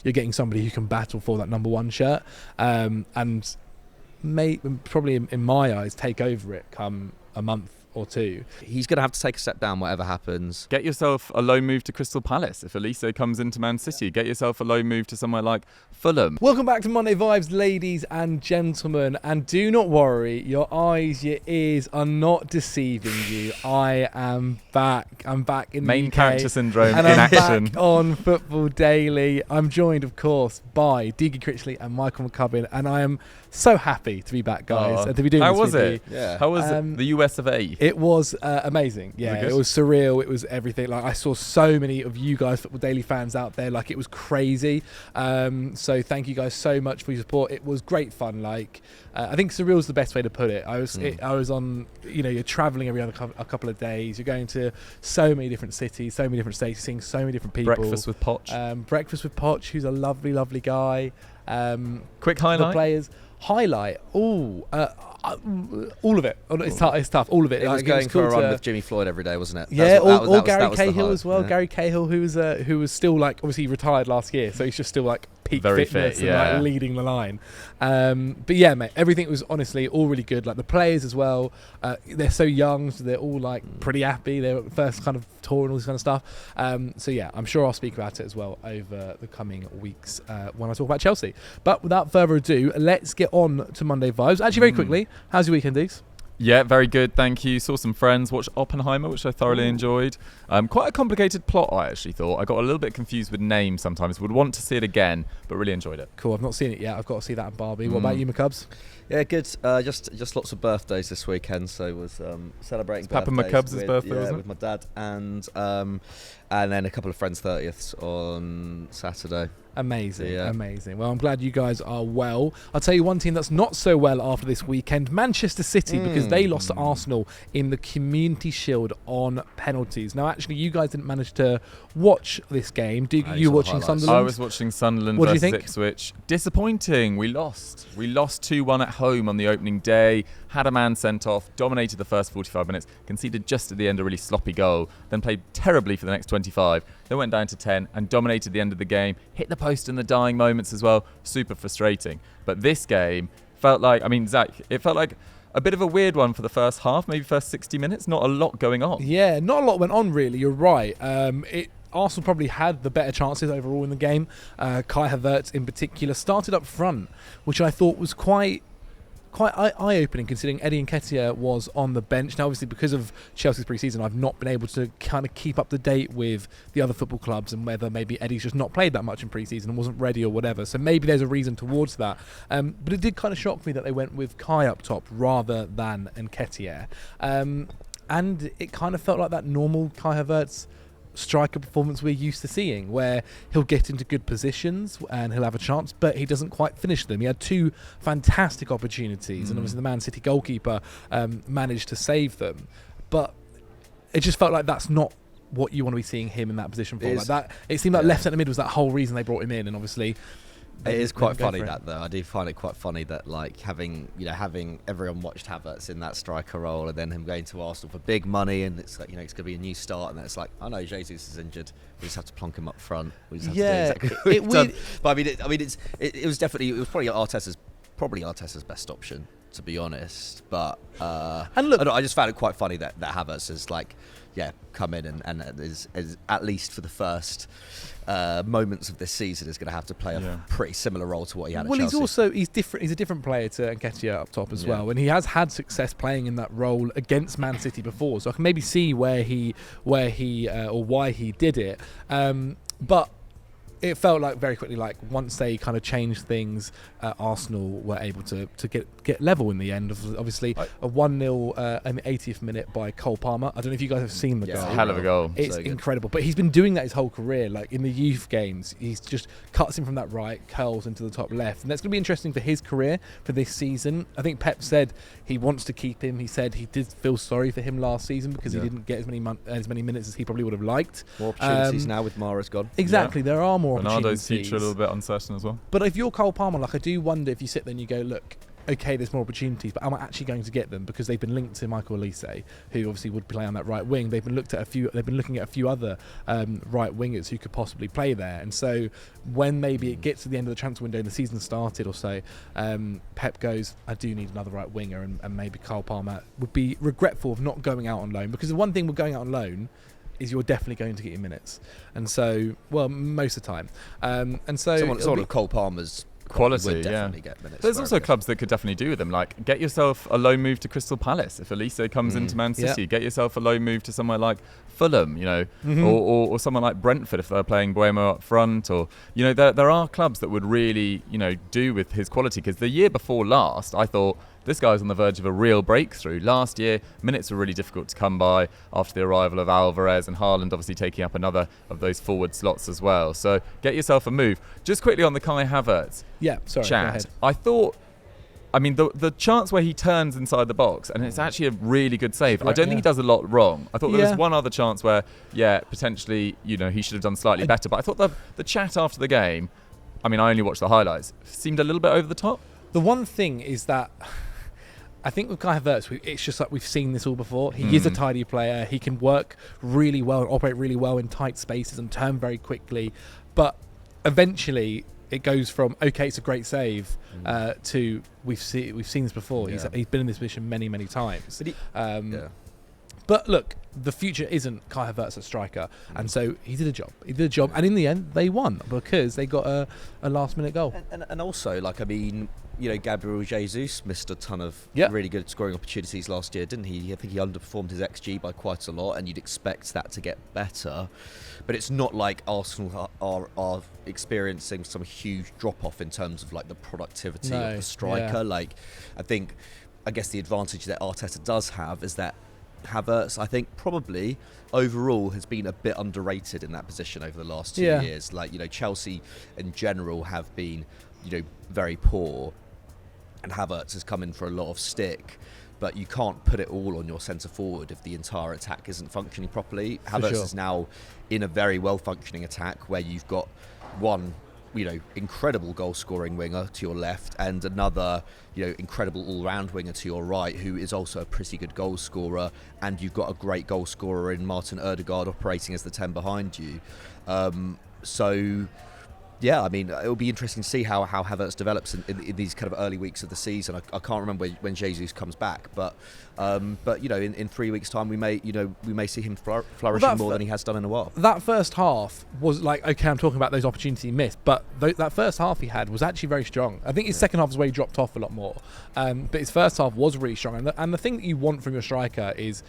you're getting somebody who can battle for that number 1 shirt, and probably in my eyes take over it come a month or two. He's going to have to take a step down whatever happens. Get yourself a loan move to Crystal Palace. If Elise comes into Man City, get yourself a loan move to somewhere like Fulham. Welcome back to Monday Vibes, ladies and gentlemen, and do not worry, your eyes, your ears are not deceiving you. I am back. I'm back in Main the UK, character syndrome and in I'm action. back on Football Daily. I'm joined, of course, by Dougie Critchley and Michael McCubbin, and I am so happy to be back, guys, and to be doing How this was with it? you. Yeah. How was the US of A? It was amazing. Yeah, it was surreal. It was everything. Like, I saw so many of you guys, Football Daily fans out there. Like, it was crazy. So thank you guys so much for your support. It was great fun. Like, I think surreal is the best way to put it. I was on. You're traveling every other a couple of days. You're going to so many different cities, so many different states, seeing so many different people. Breakfast with Poch. Breakfast with Poch, who's a lovely, lovely guy. Quick highlight. The players. Highlight. All of it. It's tough. All of it. It was going for a run with Jimmy Floyd every day, wasn't it? Yeah, or Gary Cahill as well. Yeah. Gary Cahill, who was still, like, obviously retired last year, so he's just still, like, peak Very fitness fit, and like leading the line. But yeah, mate, everything was honestly all really good. Like, the players as well, they're so young, so they're all like pretty happy. They're first kind of tour and all this kind of stuff. So yeah, I'm sure I'll speak about it as well over the coming weeks when I talk about Chelsea. But without further ado, let's get on to Monday Vibes. Actually, very quickly, how's your weekend, Deeks? Yeah, very good, thank you. Saw some friends, watched Oppenheimer, which I thoroughly enjoyed. Quite a complicated plot, I actually thought. I got a little bit confused with names sometimes. Would want to see it again, but really enjoyed it. Cool, I've not seen it yet. I've got to see that at Barbie. What about you, McCubbs? Yeah, good. Just lots of birthdays this weekend, so was celebrating Papa birthdays McCubbs' birthday, wasn't it? with my dad, and then a couple of friends' 30ths on Saturday. Amazing, amazing. Well, I'm glad you guys are well. I'll tell you one team that's not so well after this weekend, Manchester City, because they lost to Arsenal in the Community Shield on penalties. Now, actually, you guys didn't manage to watch this game. You were watching Sunderland? I was watching Sunderland What versus do you think? Ipswich. Disappointing. We lost 2-1 at home on the opening day. Had a man sent off, dominated the first 45 minutes, conceded just at the end a really sloppy goal, then played terribly for the next 25, then went down to 10 and dominated the end of the game, hit the post in the dying moments as well. Super frustrating. But this game felt like, Zach, it felt like a bit of a weird one for the first half, maybe first 60 minutes. Not a lot going on. Yeah, not a lot went on, really. You're right. Arsenal probably had the better chances overall in the game. Kai Havertz in particular started up front, which I thought was quite eye-opening, considering Eddie Nketiah was on the bench. Now, obviously, because of Chelsea's pre-season, I've not been able to kind of keep up to date with the other football clubs and whether maybe Eddie's just not played that much in pre-season and wasn't ready or whatever. So maybe there's a reason towards that. But it did kind of shock me that they went with Kai up top rather than Nketiah. And it kind of felt like that normal Kai Havertz striker performance we're used to seeing, where he'll get into good positions and he'll have a chance, but he doesn't quite finish them. He had 2 fantastic opportunities, and obviously the Man City goalkeeper managed to save them. But it just felt like that's not what you want to be seeing him in that position for. Like that, it seemed like left centre mid was that whole reason they brought him in, and obviously it is quite funny that, though. I do find it quite funny that, like, having everyone watched Havertz in that striker role, and then him going to Arsenal for big money, and it's like, it's going to be a new start, and then it's like, oh no, Jesus is injured. We just have to plonk him up front. We just have to do exactly what we've done. But it was probably Arteta's best option, to be honest. But and look, I just found it quite funny that Havertz has come in and is at least for the first moments of this season is going to have to play a pretty similar role to what he had at Chelsea. He's different. He's a different player to Nketiah up top as well, and he has had success playing in that role against Man City before. So I can maybe see why he did it. But it felt like very quickly, like once they kind of changed things, Arsenal were able to get level in the end. Obviously, a 1-0 in the 80th minute by Cole Palmer. I don't know if you guys have seen the goal. It's a hell of a goal. It's so incredible. But he's been doing that his whole career. Like in the youth games, he's just cuts him from that right, curls into the top left. And that's going to be interesting for his career for this season. I think Pep said he wants to keep him. He said he did feel sorry for him last season because he didn't get as many minutes as he probably would have liked. More opportunities now with Mahrez gone. Exactly. There are more opportunities. Ronaldo's future a little bit uncertain as well. But if you're Cole Palmer, like, I do wonder if you sit there and you go, look, okay, there's more opportunities, but am I actually going to get them? Because they've been linked to Michael Olise, who obviously would play on that right wing. They've been looking at a few other right wingers who could possibly play there. And so when maybe it gets to the end of the transfer window and the season started or so, Pep goes, I do need another right winger, and maybe Kyle Palmer would be regretful of not going out on loan, because the one thing with going out on loan is you're definitely going to get your minutes. And so, well, most of the time. And so someone of Cole Palmer's quality, would definitely get minutes. There's also clubs that could definitely do with them. Like, get yourself a loan move to Crystal Palace. If Olise comes into Man City, get yourself a loan move to somewhere like Fulham, or someone like Brentford if they're playing Buemo up front. Or, there are clubs that would really, do with his quality. Because the year before last, I thought, this guy's on the verge of a real breakthrough. Last year, minutes were really difficult to come by after the arrival of Alvarez, and Haaland obviously taking up another of those forward slots as well. So get yourself a move. Just quickly on the Kai Havertz chat. I thought, the chance where he turns inside the box, and it's actually a really good save. I don't think he does a lot wrong. I thought there was one other chance where, potentially, he should have done slightly better. But I thought the chat after the game, I only watched the highlights, seemed a little bit over the top. The one thing is that I think with Kai Havertz, it's just like we've seen this all before. He is a tidy player. He can work really well and operate really well in tight spaces and turn very quickly. But eventually, it goes from, okay, it's a great save, to we've seen this before. Yeah. He's been in this position many, many times. But look, the future isn't Kai Havertz at striker, and so he did a job. And in the end, they won because they got a last-minute goal. And also, Gabriel Jesus missed a ton of really good scoring opportunities last year, didn't he? I think he underperformed his XG by quite a lot, and you'd expect that to get better. But it's not like Arsenal are experiencing some huge drop-off in terms of the productivity of the striker. I guess the advantage that Arteta does have is that Havertz, I think, probably overall has been a bit underrated in that position over the last 2 years. Chelsea in general have been, very poor, and Havertz has come in for a lot of stick. But you can't put it all on your centre forward if the entire attack isn't functioning properly. Havertz is now in a very well functioning attack where you've got one, incredible goal scoring winger to your left and another, incredible all round winger to your right, who is also a pretty good goal scorer, and you've got a great goal scorer in Martin Ødegaard operating as the 10 behind you. It'll be interesting to see how Havertz develops in these kind of early weeks of the season. I can't remember when Jesus comes back, but in 3 weeks' time we may see him flourishing more than he has done in a while. That first half was okay, I'm talking about those opportunities he missed, but that first half he had was actually very strong. I think his second half is where he dropped off a lot more, but his first half was really strong. And the thing that you want from your striker is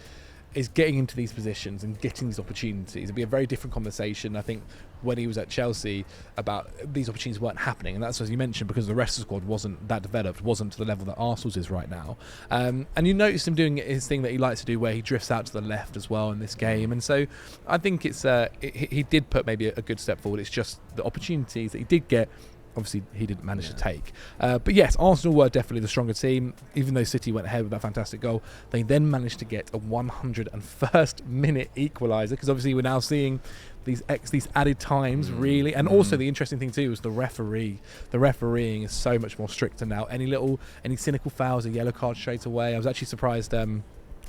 getting into these positions and getting these opportunities. It'd be a very different conversation, I think, when he was at Chelsea about these opportunities weren't happening. And that's, as you mentioned, because the rest of the squad wasn't that developed, wasn't to the level that Arsenal's is right now. And you noticed him doing his thing that he likes to do where he drifts out to the left as well in this game. And so I think he did put maybe a good step forward. It's just the opportunities that he did get, obviously he didn't manage to take. But yes, Arsenal were definitely the stronger team. Even though City went ahead with that fantastic goal, they then managed to get a 101st minute equaliser, because obviously we're now seeing these added times, really. And also the interesting thing too is the referee. The refereeing is so much more stricter now. Any cynical fouls, a yellow card straight away. I was actually surprised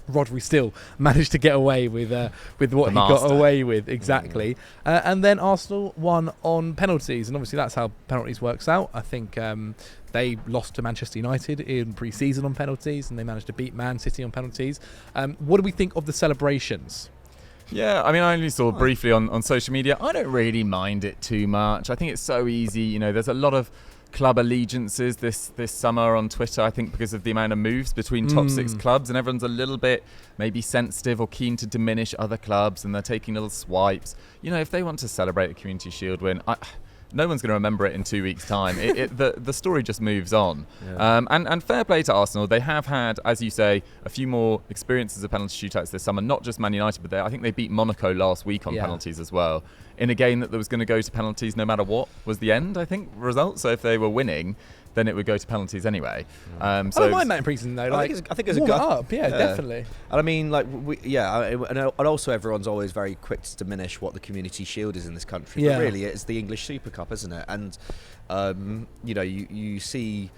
Rodri still managed to get away with what he got away with. Exactly. And then Arsenal won on penalties, and obviously that's how penalties works out. I think they lost to Manchester United in pre-season on penalties, and they managed to beat Man City on penalties. What do we think of the celebrations? Yeah, I only saw briefly on social media. I don't really mind it too much. I think it's so easy. There's a lot of club allegiances this summer on Twitter, I think, because of the amount of moves between top six clubs, and everyone's a little bit maybe sensitive or keen to diminish other clubs, and they're taking little swipes. If they want to celebrate a Community Shield win, no one's going to remember it in 2 weeks' time. The story just moves on. Yeah. And fair play to Arsenal. They have had, as you say, a few more experiences of penalty shootouts this summer, not just Man United, but I think they beat Monaco last week on penalties as well, in a game that was going to go to penalties no matter what was the end, I think, result. So if they were winning, then it would go to penalties anyway. I don't mind that in pre-season though. I think it's a good up. Yeah, definitely. And also everyone's always very quick to diminish what the Community Shield is in this country. But really, it's the English Super Cup, isn't it? And you see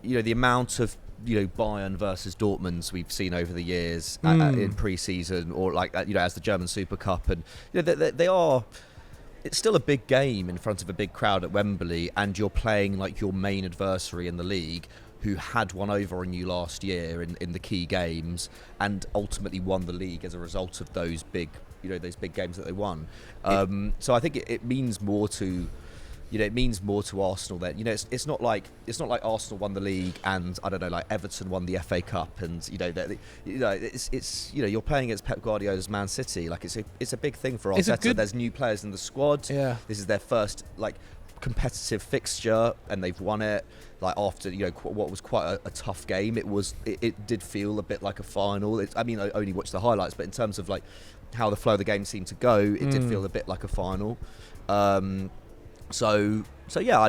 the amount of Bayern versus Dortmunds we've seen over the years in pre-season, or like as the German Super Cup, and they are. It's still a big game in front of a big crowd at Wembley, and you're playing like your main adversary in the league, who had one over on you last year in the key games, and ultimately won the league as a result of those big games that they won. So I think it means more to. It means more to Arsenal that it's not like Arsenal won the league and I don't know, like Everton won the FA Cup, and you're playing against Pep Guardiola's Man City. Like it's a big thing for Arteta. There's new players in the squad. Yeah. This is their first like competitive fixture, and they've won it. Like after what was quite a tough game, it did feel a bit like a final. I only watched the highlights, but in terms of like how the flow of the game seemed to go, it did feel a bit like a final. So yeah,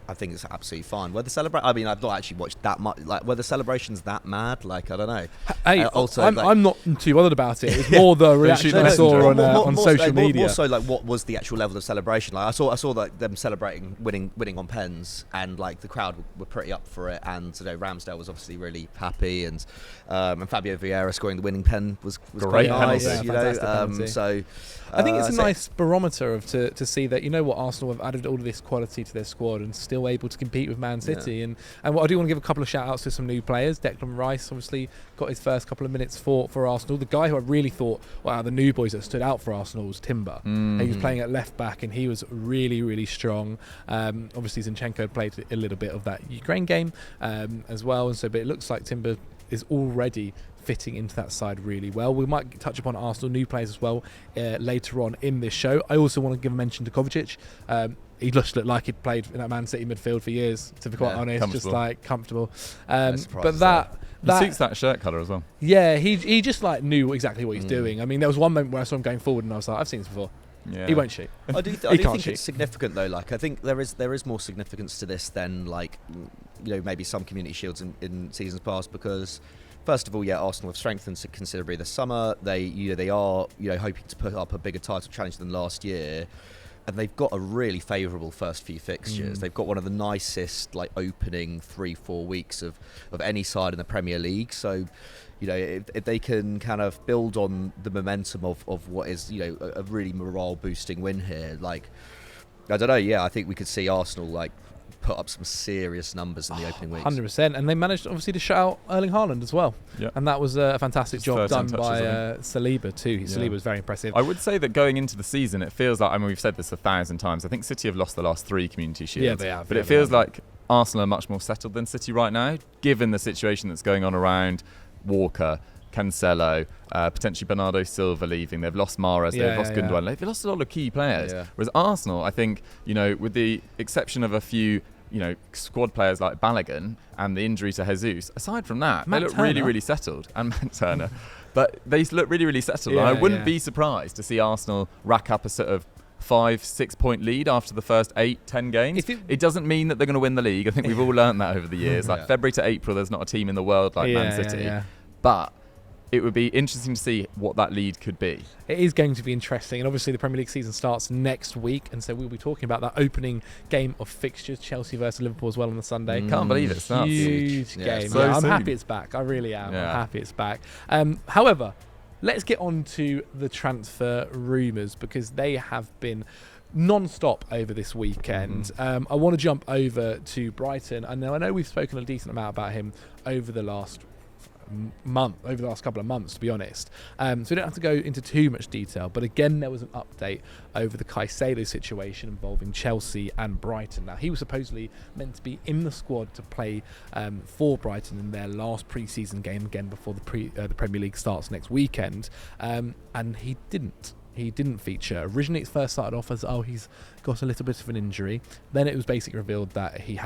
I think it's absolutely fine. Whether I've not actually watched that much. Like, were the celebrations that mad? Like, I don't know. Hey, I'm not too bothered about it. It's more the reaction I saw on social media. More so, like, what was the actual level of celebration? Like, I saw like them celebrating winning on pens, and like the crowd were pretty up for it. And Ramsdale was obviously really happy, and Fabio Vieira scoring the winning pen was great. Nice. Penalty. So. I think it's a nice barometer to see that Arsenal have added all of this quality to their squad and still able to compete with Man City. Yeah. And what I do want to give a couple of shout outs to some new players. Declan Rice obviously got his first couple of minutes for Arsenal. The guy who I really thought, wow, the new boys that stood out for Arsenal was Timber. He was playing at left back and he was really, really strong. Obviously Zinchenko had played a little bit of that Ukraine game as well, and so but it looks like Timber is already fitting into that side really well. We might touch upon Arsenal new players as well later on in this show. I also want to give a mention to Kovacic. He just looked like he'd played in that Man City midfield for years, to be quite honest, just like comfortable. But that suits that shirt colour as well. Yeah, he just like knew exactly what he's doing. I mean, there was one moment where I saw him going forward and I was like, I've seen this before. Yeah. He won't shoot. I do think it's significant though. Like, I think there is more significance to this than like maybe some Community Shields in seasons past, because first of all, Arsenal have strengthened considerably this summer. They are hoping to put up a bigger title challenge than last year, and they've got a really favourable first few fixtures. They've got one of the nicest like opening 3-4 weeks of any side in the Premier League. So if they can kind of build on the momentum of what is a really morale boosting win here, like I don't know, I think we could see Arsenal like put up some serious numbers in the opening weeks. 100%, and they managed obviously to shut out Erling Haaland as well. Yep. And that was a fantastic job done by Saliba too. Saliba was very impressive. I would say that going into the season, it feels like, we've said this 1,000 times, I think City have lost the last 3 Community Shields. Yeah, they have. But it feels like Arsenal are much more settled than City right now, given the situation that's going on around Walker, Cancelo, potentially Bernardo Silva leaving. They've lost Mahrez, they've lost Gundogan. They've lost a lot of key players. Yeah. Whereas Arsenal, I think, with the exception of a few, squad players like Balogun and the injury to Jesus, aside from that, they look really, really settled. And Matt Turner. But they look really, really settled. And I wouldn't be surprised to see Arsenal rack up a sort of 5-6 point lead after the first 8-10 games. It doesn't mean that they're going to win the league. I think we've all learned that over the years. Like February to April, there's not a team in the world like Man City. But it would be interesting to see what that lead could be. It is going to be interesting, and obviously the Premier League season starts next week, and so we'll be talking about that opening game of fixtures, Chelsea versus Liverpool as well on the Sunday. Can't believe it starts. Huge game. I'm happy it's back. I really am. I'm happy it's back. However, let's get on to the transfer rumours, because they have been non-stop over this weekend. I want to jump over to Brighton. I know we've spoken a decent amount about him over the last couple of months, to be honest, so we don't have to go into too much detail, but again there was an update over the Caicedo situation involving Chelsea and Brighton. Now, he was supposedly meant to be in the squad to play for Brighton in their last pre-season game, again before the Premier League starts next weekend, and he didn't feature. Originally it first started off as he's got a little bit of an injury, then it was basically revealed that he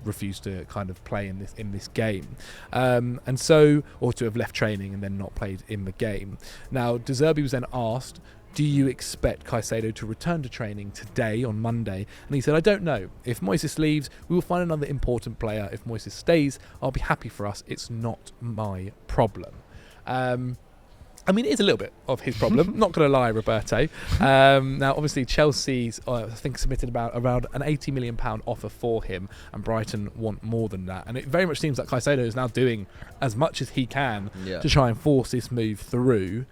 refused to kind of play in this game, and so, or to have left training and then not played in the game. Now, De Zerbi was then asked, do you expect Caicedo to return to training today on Monday? And he said, I don't know. If Moises leaves, we will find another important player. If Moises stays, I'll be happy for us. It's not my problem. I mean, it is a little bit of his problem. Not going to lie, Roberto. Now, obviously, Chelsea's, I think, submitted around an £80 million offer for him, and Brighton want more than that. And it very much seems like Caicedo is now doing as much as he can to try and force this move through.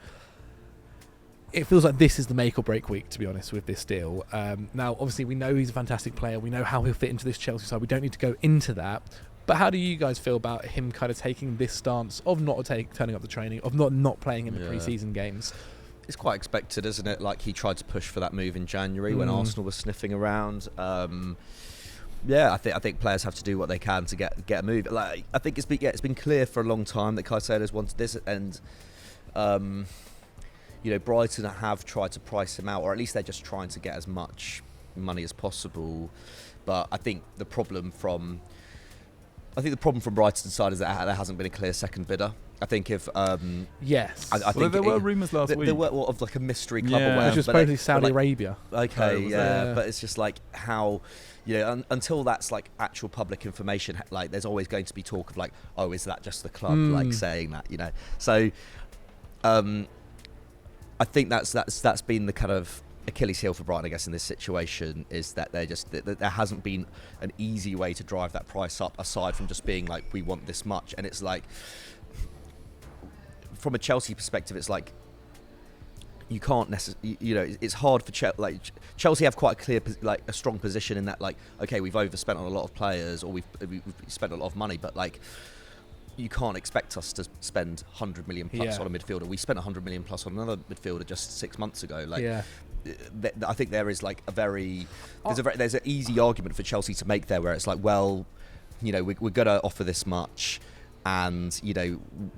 It feels like this is the make or break week, to be honest, with this deal. Now, obviously, we know he's a fantastic player. We know how he'll fit into this Chelsea side. We don't need to go into that. But how do you guys feel about him kind of taking this stance of not turning up the training, of not playing in the pre-season games? It's quite expected, isn't it? Like, he tried to push for that move in January when Arsenal was sniffing around. I think players have to do what they can to get a move. Like, I think it's been clear for a long time that Caicedo's wanted this, and Brighton have tried to price him out, or at least they're just trying to get as much money as possible. But I think the problem from Brighton's side is that there hasn't been a clear second bidder. I think if yes, I think there were rumours last week. There were of like a mystery club or whatever, which was supposedly Saudi Arabia. Okay, but it's just like how, until that's like actual public information, like there's always going to be talk of like, oh, is that just the club like saying that, So, I think that's been the kind of Achilles heel for Brighton, I guess, in this situation, is that there hasn't been an easy way to drive that price up aside from just being like, we want this much. And it's like, from a Chelsea perspective, it's like, you can't necessarily, it's hard for Chelsea have quite a clear, like a strong position in that, like, okay, we've overspent on a lot of players, or we've spent a lot of money, but like, you can't expect us to spend 100 million plus on a midfielder. We spent 100 million plus on another midfielder just 6 months ago. I think there is like there's an easy argument for Chelsea to make there, where it's like, well, we're going to offer this much, and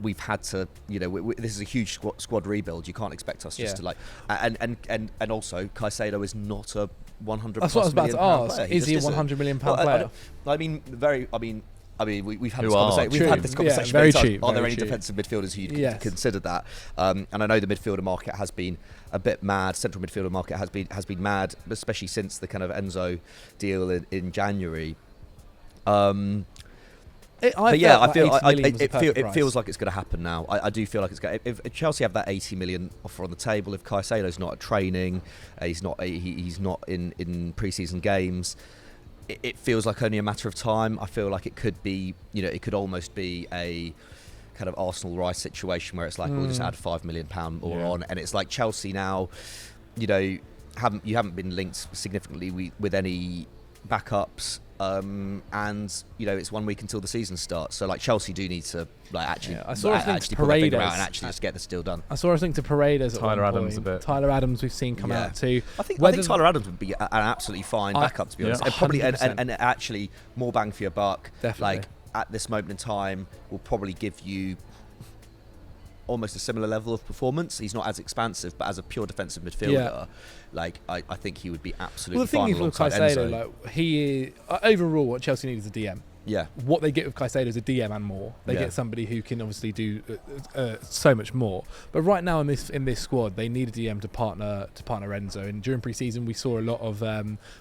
we've had to, this is a huge squad rebuild. You can't expect us just to like, and also Caicedo is not a 100. That's what I was about to ask. Is he a 100 million pound player? We've had this conversation. We've had this conversation. Very cheap. Are there any defensive midfielders who'd consider that? And I know the midfielder market has been a bit mad. Central midfielder market has been mad, especially since the kind of Enzo deal in January. It feels like it's going to happen now. I do feel like it's going. If Chelsea have that 80 million offer on the table, if Caicedo's not at training, he's not in pre-season games, it feels like only a matter of time. I feel like it could be, it could almost be a kind of Arsenal Rice situation where it's like, we'll just add £5 million more on, and it's like Chelsea now, you haven't been linked significantly with any backups, and it's 1 week until the season starts. So like Chelsea do need to like actually put their finger out and actually just get this deal done. I saw us think to Paredes. Tyler Adams a bit. Tyler Adams we've seen come out too. I think Tyler Adams would be an absolutely fine backup, to be honest. And probably and actually more bang for your buck. Definitely. Like at this moment in time, will probably give you almost a similar level of performance. He's not as expansive, but as a pure defensive midfielder, like I think he would be absolutely fine. Well, the thing is with Caicedo, like he overall, what Chelsea need is a DM. Yeah. What they get with Caicedo is a DM and more. They get somebody who can obviously do so much more. But right now in this squad, they need a DM to partner Enzo. And during pre-season, we saw a lot of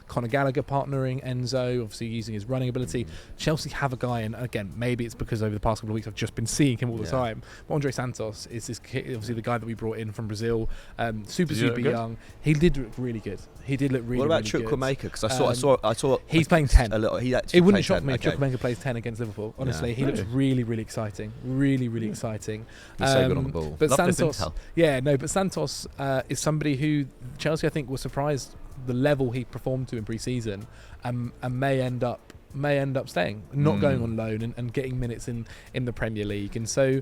Conor Gallagher partnering Enzo, obviously using his running ability. Chelsea have a guy, and again, maybe it's because over the past couple of weeks I've just been seeing him all the time. But Andre Santos is this kid, obviously the guy that we brought in from Brazil, super young. He did look really good. He did look really. What about really Chukwuemeka? Because I saw he's playing 10 a little. It wouldn't shock me if Chukwuemeka plays 10 against Liverpool. Honestly, he looks really, really exciting. Really, really exciting. He's so good on the ball. But Santos is somebody who Chelsea, I think, was surprised the level he performed to in pre-season, and may end up staying, not going on loan and getting minutes in the Premier League. And so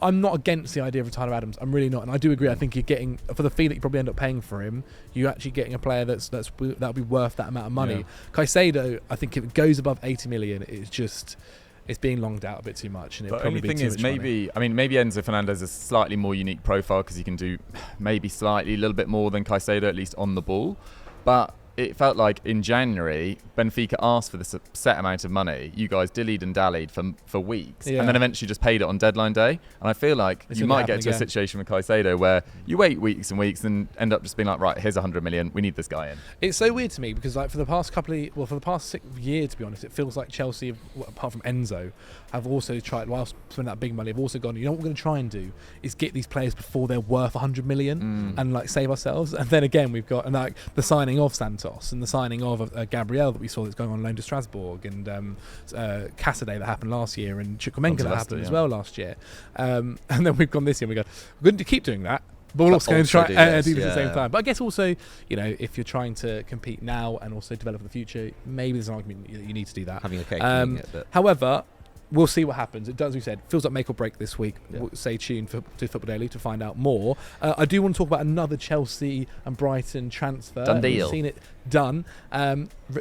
I'm not against the idea of Tyler Adams. I'm really not, and I do agree. I think you're getting, for the fee that you probably end up paying for him, you're actually getting a player that'll be worth that amount of money. Caicedo, I think if it goes above 80 million, it's being longed out a bit too much. And the only thing is, maybe Enzo Fernandez is a slightly more unique profile because he can do maybe a little bit more than Caicedo, at least on the ball. But it felt like in January, Benfica asked for this set amount of money. You guys dillied and dallied for weeks, and then eventually just paid it on deadline day. And I feel like you might get to a situation with Caicedo where you wait weeks and weeks and end up just being like, right, here's 100 million. We need this guy in. It's so weird to me because like for the past 6 years, to be honest, it feels like Chelsea, apart from Enzo, have also tried, whilst spending that big money, have also gone, you know what we're going to try and do is get these players before they're worth 100 million and like save ourselves. And then again, we've got like the signing of Santos and the signing of Gabriel that we saw that's going on loan to Strasbourg, and Caicedo that happened last year, and Chukwuemeka that happened as well last year. And then we've gone this year and we go, we're going to keep doing that, but we're also going to try do this at the same time. But I guess also, you know, if you're trying to compete now and also develop for the future, maybe there's an argument that you need to do that. Having a cake eating it, but however, we'll see what happens. It does, as we said, feels like make or break this week. Yeah. Stay tuned to Football Daily to find out more. I do want to talk about another Chelsea and Brighton transfer. Done deal. We've seen it done.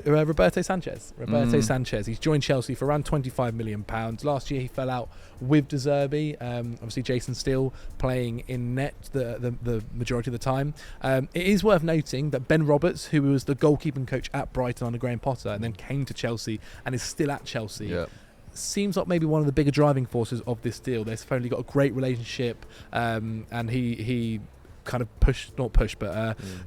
Roberto Sanchez. Sanchez. He's joined Chelsea for around £25 million. Last year he fell out with De Zerbi. Obviously Jason Steele playing in net the majority of the time. It is worth noting that Ben Roberts, who was the goalkeeping coach at Brighton under Graham Potter and then came to Chelsea and is still at Chelsea, seems like maybe one of the bigger driving forces of this deal. They've only got a great relationship, and he kind of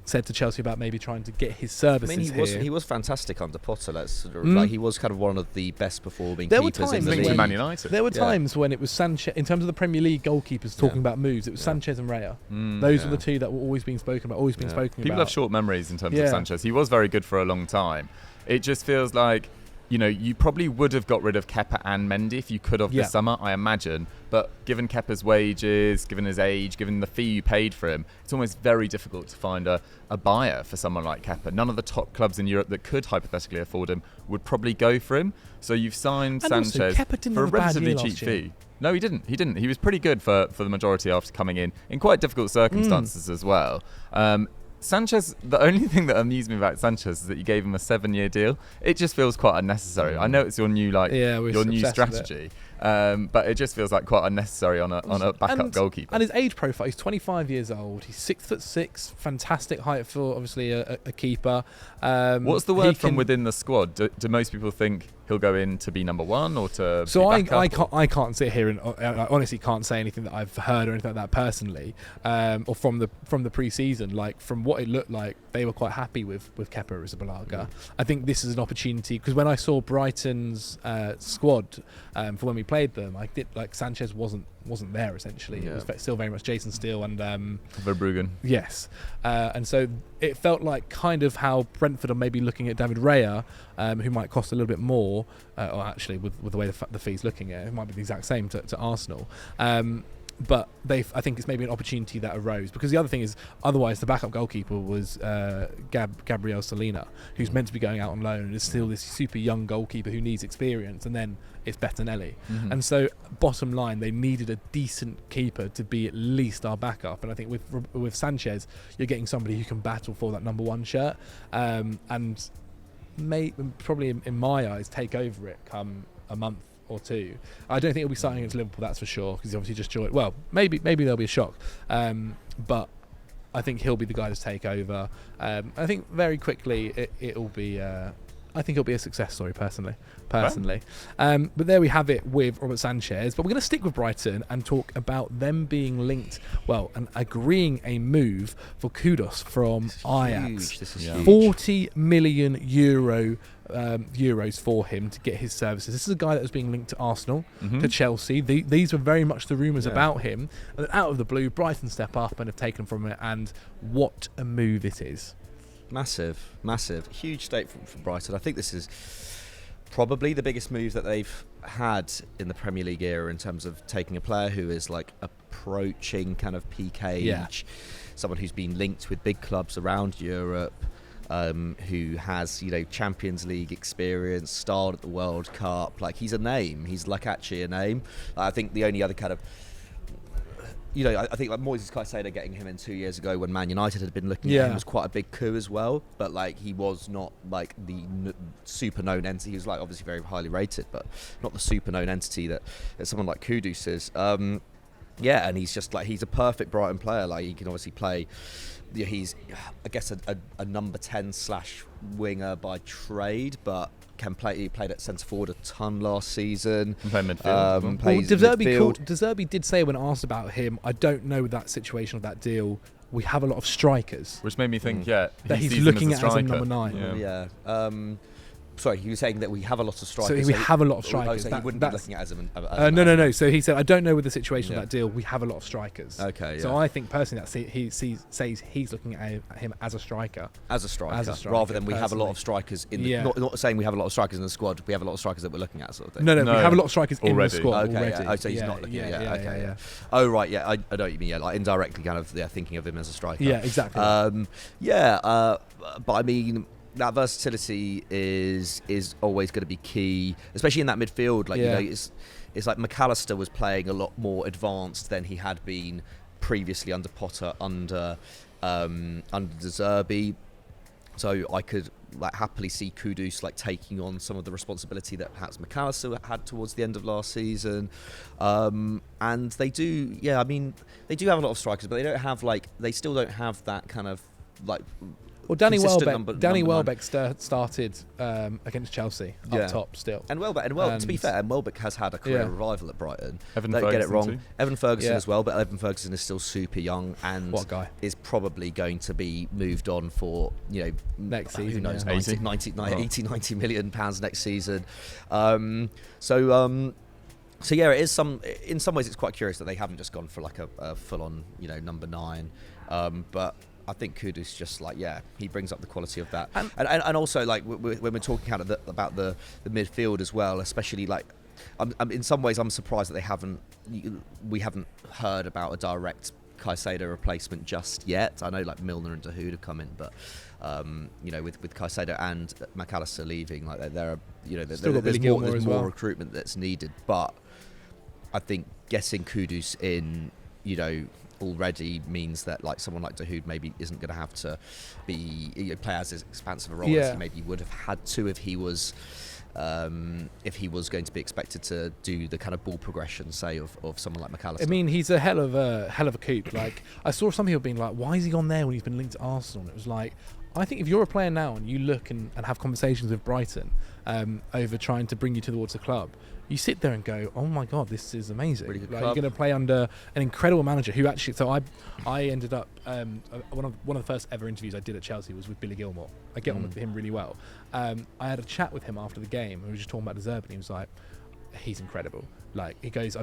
said to Chelsea about maybe trying to get his services. I mean, he was fantastic under Potter. Like he was kind of one of the best performing keepers in the league. To Man United. There were times when it was Sanchez, in terms of the Premier League goalkeepers talking about moves, it was Sanchez and Raya. Those were the two that were always being spoken about, People have short memories in terms of Sanchez. He was very good for a long time. It just feels like, you know, you probably would have got rid of Kepa and Mendy if you could have this summer, I imagine. But given Kepa's wages, given his age, given the fee you paid for him, it's almost very difficult to find a buyer for someone like Kepa. None of the top clubs in Europe that could hypothetically afford him would probably go for him. So you've signed Sanchez for a relatively cheap fee. No, he didn't. He was pretty good for the majority after coming in quite difficult circumstances as well. Sanchez, the only thing that amused me about Sanchez is that you gave him a 7-year deal. It just feels quite unnecessary. I know it's your new strategy, but it just feels like quite unnecessary on a backup goalkeeper. And his age profile, he's 25 years old. He's 6'6", fantastic height for obviously a keeper. What's the word from within the squad? Do most people think he'll go in to be number one or to? So I can't sit here and I honestly can't say anything that I've heard or anything like that personally, or from the pre-season. Like from what it looked like, they were quite happy with Kepa Arrizabalaga. I think this is an opportunity because when I saw Brighton's squad for when we played them, I did like Sanchez wasn't there essentially. It was still very much Jason Steele and Verbruggen. Yes, and so it felt like kind of how Brentford are maybe looking at David Raya, who might cost a little bit more, or actually with the way the fee's looking at it might be the exact same to Arsenal. But I think it's maybe an opportunity that arose because the other thing is otherwise the backup goalkeeper was Gabriel Salina, who's meant to be going out on loan and is still this super young goalkeeper who needs experience, and then it's Bettinelli. And so bottom line, they needed a decent keeper to be at least our backup, and I think with Sanchez you're getting somebody who can battle for that number one shirt, and probably in my eyes take over it come a month or two. I don't think he'll be starting against Liverpool, that's for sure, because he's obviously just joined. Well, maybe there'll be a shock, but I think he'll be the guy to take over. I think very quickly it'll be. I think it'll be a success story personally. But there we have it with Robert Sanchez. But we're going to stick with Brighton and talk about them being linked, and agreeing a move for Kudus from Ajax. This is huge. 40 million euros for him to get his services. This is a guy that was being linked to Arsenal, to Chelsea. These were very much the rumours about him. And then out of the blue, Brighton step up and have taken from it. And what a move it is. Massive, huge statement from Brighton. I think this is probably the biggest move that they've had in the Premier League era in terms of taking a player who is like approaching kind of peak age, someone who's been linked with big clubs around Europe, who has Champions League experience, starred at the World Cup. Like he's a name. He's like actually a name. I think the only other kind of I think like Moises Caicedo getting him in 2 years ago when Man United had been looking at him was quite a big coup as well. But like he was not like the super known entity. He was like obviously very highly rated, but not the super known entity that someone like Kudus is. Yeah, and he's a perfect Brighton player. Like, he can obviously play. He's, I guess, a number 10/winger by trade, but can play. He played at centre forward a ton last season. And played midfield. Midfield. De Zerbi did say when asked about him, I don't know that situation of that deal. We have a lot of strikers, which made me think, that he's looking at as a number 9. Yeah. Sorry, he was saying that we have a lot of strikers. So we have a lot of strikers. So he wouldn't be looking at it as No. So he said, I don't know with the situation of that deal. We have a lot of strikers. Okay. So I think personally that he says he's looking at him as a striker. As a striker, rather than we have a lot of strikers in the. Not saying we have a lot of strikers in the squad. We have a lot of strikers that we're looking at, sort of thing. No. We have a lot of strikers in the squad already. Okay. Oh, so he's not looking. Okay. Oh right. Yeah. I know what you mean. Yeah. Like indirectly, kind of. Yeah. Thinking of him as a striker. Yeah. Exactly. But I mean, that versatility is always going to be key, especially in that midfield. Like, it's like McAllister was playing a lot more advanced than he had been previously under Potter, under De Zerbi. So I could happily see Kudus taking on some of the responsibility that perhaps McAllister had towards the end of last season. And they do, they do have a lot of strikers, but they don't have they still don't have that kind of Well, Danny Welbeck started against Chelsea up top still. And Welbeck, to be fair, Welbeck has had a career revival at Brighton. Don't get it wrong. Too. Evan Ferguson as well, but Evan Ferguson is still super young and is probably going to be moved on for, next season. Who knows, 90 million pounds next season. So yeah, it is in some ways it's quite curious that they haven't just gone for a full-on, number 9. But I think Kudus just he brings up the quality of that, and also when we're talking about the midfield as well, especially I'm in some ways I'm surprised that we haven't heard about a direct Caicedo replacement just yet. I know Milner and Dahoud have come in, but with Caicedo and McAllister leaving, there's more recruitment that's needed. But I think getting Kudus in, already means that someone like Dahoud maybe isn't going to have to play as expansive a role as he maybe would have had to if he was going to be expected to do the kind of ball progression, say, of someone like McAllister. I mean, he's a hell of a coup. I saw some people being why is he gone there when he's been linked to Arsenal? And it was I think if you're a player now and you look and have conversations with Brighton over trying to bring you towards the club, you sit there and go, oh my God, this is amazing. Really good you're going to play under an incredible manager who actually, so I ended up, one of the first ever interviews I did at Chelsea was with Billy Gilmore. I get on with him really well. I had a chat with him after the game and we were just talking about De Zerbi and he was like, he's incredible. He goes,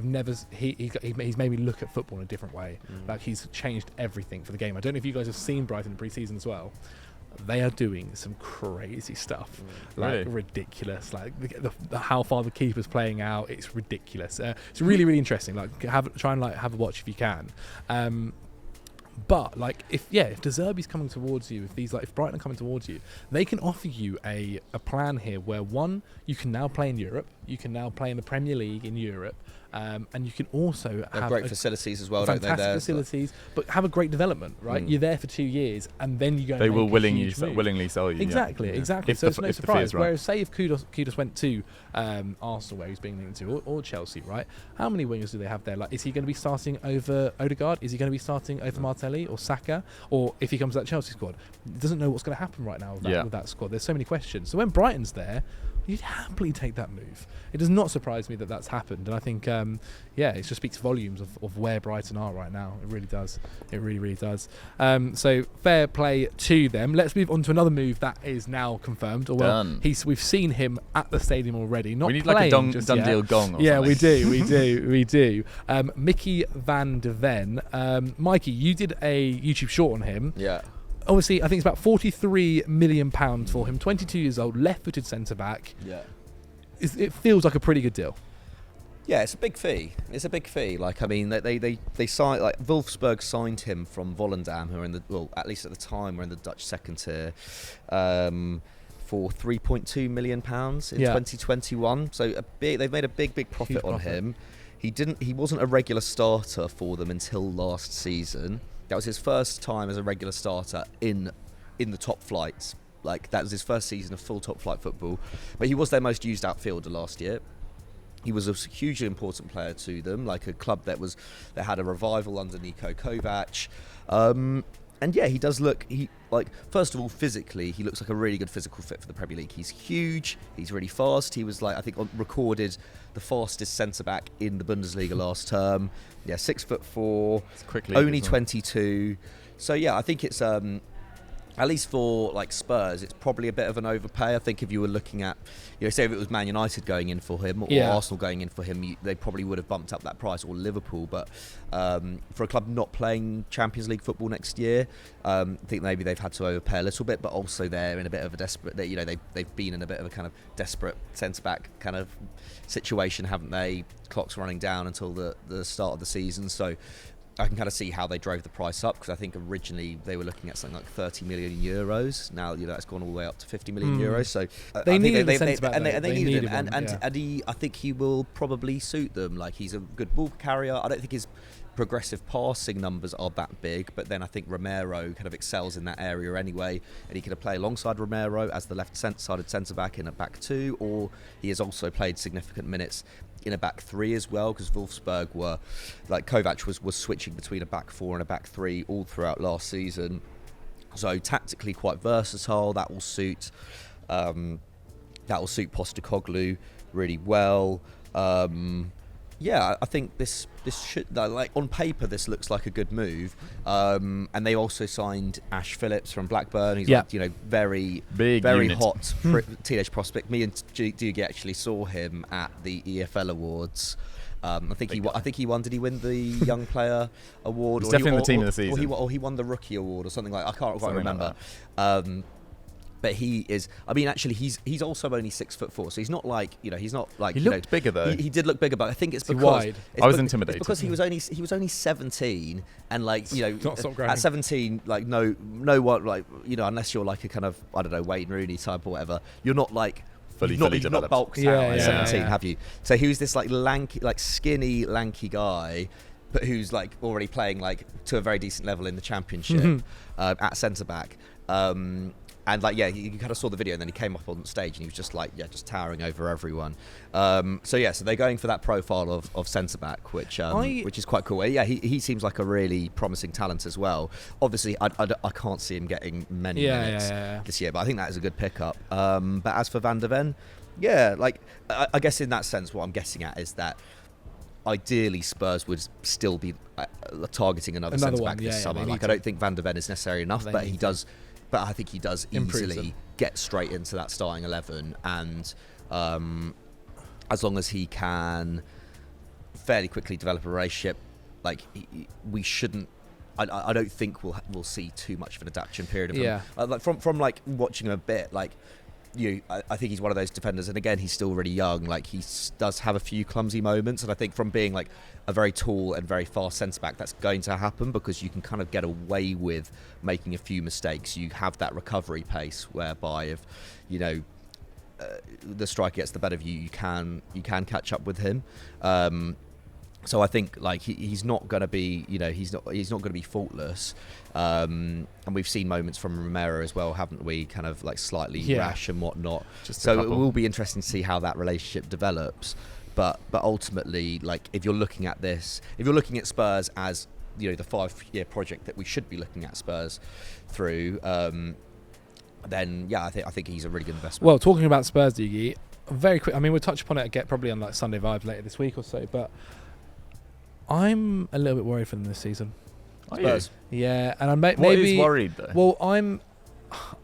he's made me look at football in a different way. He's changed everything for the game. I don't know if you guys have seen Brighton in pre-season as well. They are doing some crazy stuff, really? Ridiculous. The how far the keeper's playing out, it's ridiculous. It's really, really interesting. Try and have a watch if you can. But if De Zerbi's coming towards you, if Brighton are coming towards you, they can offer you a plan here where you can now play in Europe, you can now play in the Premier League in Europe. And you can also have great facilities as well, fantastic don't they? There, facilities, but have a great development, right? You're there for 2 years, and then you go. They will willingly sell you. Exactly. So it's no surprise. Whereas, say if Kudus went to Arsenal, where he's being linked to, or Chelsea, right? How many wingers do they have there? Is he going to be starting over Odegaard? Is he going to be starting over Martelli or Saka? Or if he comes to that Chelsea squad, he doesn't know what's going to happen right now with that squad. There's so many questions. So when Brighton's there, you'd happily take that move. It does not surprise me that that's happened, and I think it just speaks volumes of where Brighton are right now. It really does. It really, really does. So fair play to them. Let's move on to another move that is now confirmed. Done. We've seen him at the stadium already. Not we need playing a done yet. deal gong. Or yeah, something. we do. Mickey van de Ven. Mikey, you did a YouTube short on him. Yeah. Obviously, I think it's about £43 million for him. 22 years old, left-footed centre-back. Yeah. It feels like a pretty good deal. Yeah, it's a big fee. They signed, Wolfsburg signed him from Volendam, who are at least at the time were in the Dutch second tier, for £3.2 million in 2021. So they've made a big profit on him. He wasn't a regular starter for them until last season. That was his first time as a regular starter in the top flights. That was his first season of full top flight football. But he was their most used outfielder last year. He was a hugely important player to them, like a club that had a revival under Niko Kovac. And yeah, he does look, first of all, physically, he looks like a really good physical fit for the Premier League. He's huge, he's really fast. He was recorded the fastest centre-back in the Bundesliga last term. Yeah, 6'4", only 22. So yeah, I think it's, at least for Spurs, it's probably a bit of an overpay. I think if you were looking at, say if it was Man United going in for him or Arsenal going in for him, they probably would have bumped up that price, or Liverpool. But for a club not playing Champions League football next year, I think maybe they've had to overpay a little bit. But also they're in a bit of a desperate, they've been in a bit of a kind of desperate centre-back kind of situation, haven't they? Clock's running down until the start of the season, so I can kind of see how they drove the price up, because I think originally they were looking at something like 30 million euros. Now it's gone all the way up to 50 million euros. So they needed him, and I think he will probably suit them. Like, he's a good ball carrier. I don't think his progressive passing numbers are that big, but then I think Romero kind of excels in that area anyway, and he could play alongside Romero as the left-sided centre-back in a back two, or he has also played significant minutes in a back three as well, because Wolfsburg were, Kovac was switching between a back four and a back three all throughout last season. So tactically quite versatile. That will suit Postecoglou really well. Yeah, I think this should, on paper, this looks like a good move. And they also signed Ash Phillips from Blackburn. He's very big very unit. hot teenage prospect. Me and Dougie actually saw him at the EFL Awards. I think he won. Did he win the Young Player Award? He's definitely in the team of the season. Or he won the Rookie Award or something like. I can't quite remember. But he is. I mean, actually, he's also only 6'4", so he's not he's not like. He looked bigger though. He did look bigger, but I think it's because wide. I was intimidated. It's because he was only 17, and at 17, no one unless you're like a kind of, I don't know, Wayne Rooney type or whatever, you're not fully you've not bulked out at 17, yeah. have you? So he was this lanky, skinny, lanky guy, but who's already playing to a very decent level in the Championship at centre back. And you kind of saw the video, and then he came up on stage, and he was just just towering over everyone. So they're going for that profile of centre back, which is quite cool. Yeah, he seems like a really promising talent as well. Obviously, I can't see him getting many minutes this year, but I think that is a good pickup. But as for Van der Ven, I guess in that sense, what I'm getting at is that ideally Spurs would still be targeting another centre back this summer. I don't think Van der Ven is necessary enough, but he does. But I think he does easily get straight into that starting 11, and as long as he can fairly quickly develop a relationship, we shouldn't. I don't think we'll see too much of an adaptation period of him. From watching him a bit, I think he's one of those defenders, and again, he's still really young. He does have a few clumsy moments, and I think from being a very tall and very fast centre-back, that's going to happen, because you can kind of get away with making a few mistakes. You have that recovery pace whereby if the striker gets the better of you, you can catch up with him. So I think he's not going to be he's not going to be faultless. And we've seen moments from Romero as well, haven't we? Kind of slightly rash and whatnot. So it will be interesting to see how that relationship develops. But ultimately, if you're looking at Spurs as the 5-year project that we should be looking at Spurs through, then I think he's a really good investment. Well, talking about Spurs, Dougie, very quick. I mean, we'll touch upon it probably on Sunday Vibes later this week or so, but I'm a little bit worried for them this season. Spurs. Yeah, and I'm maybe. What is worried though? Well,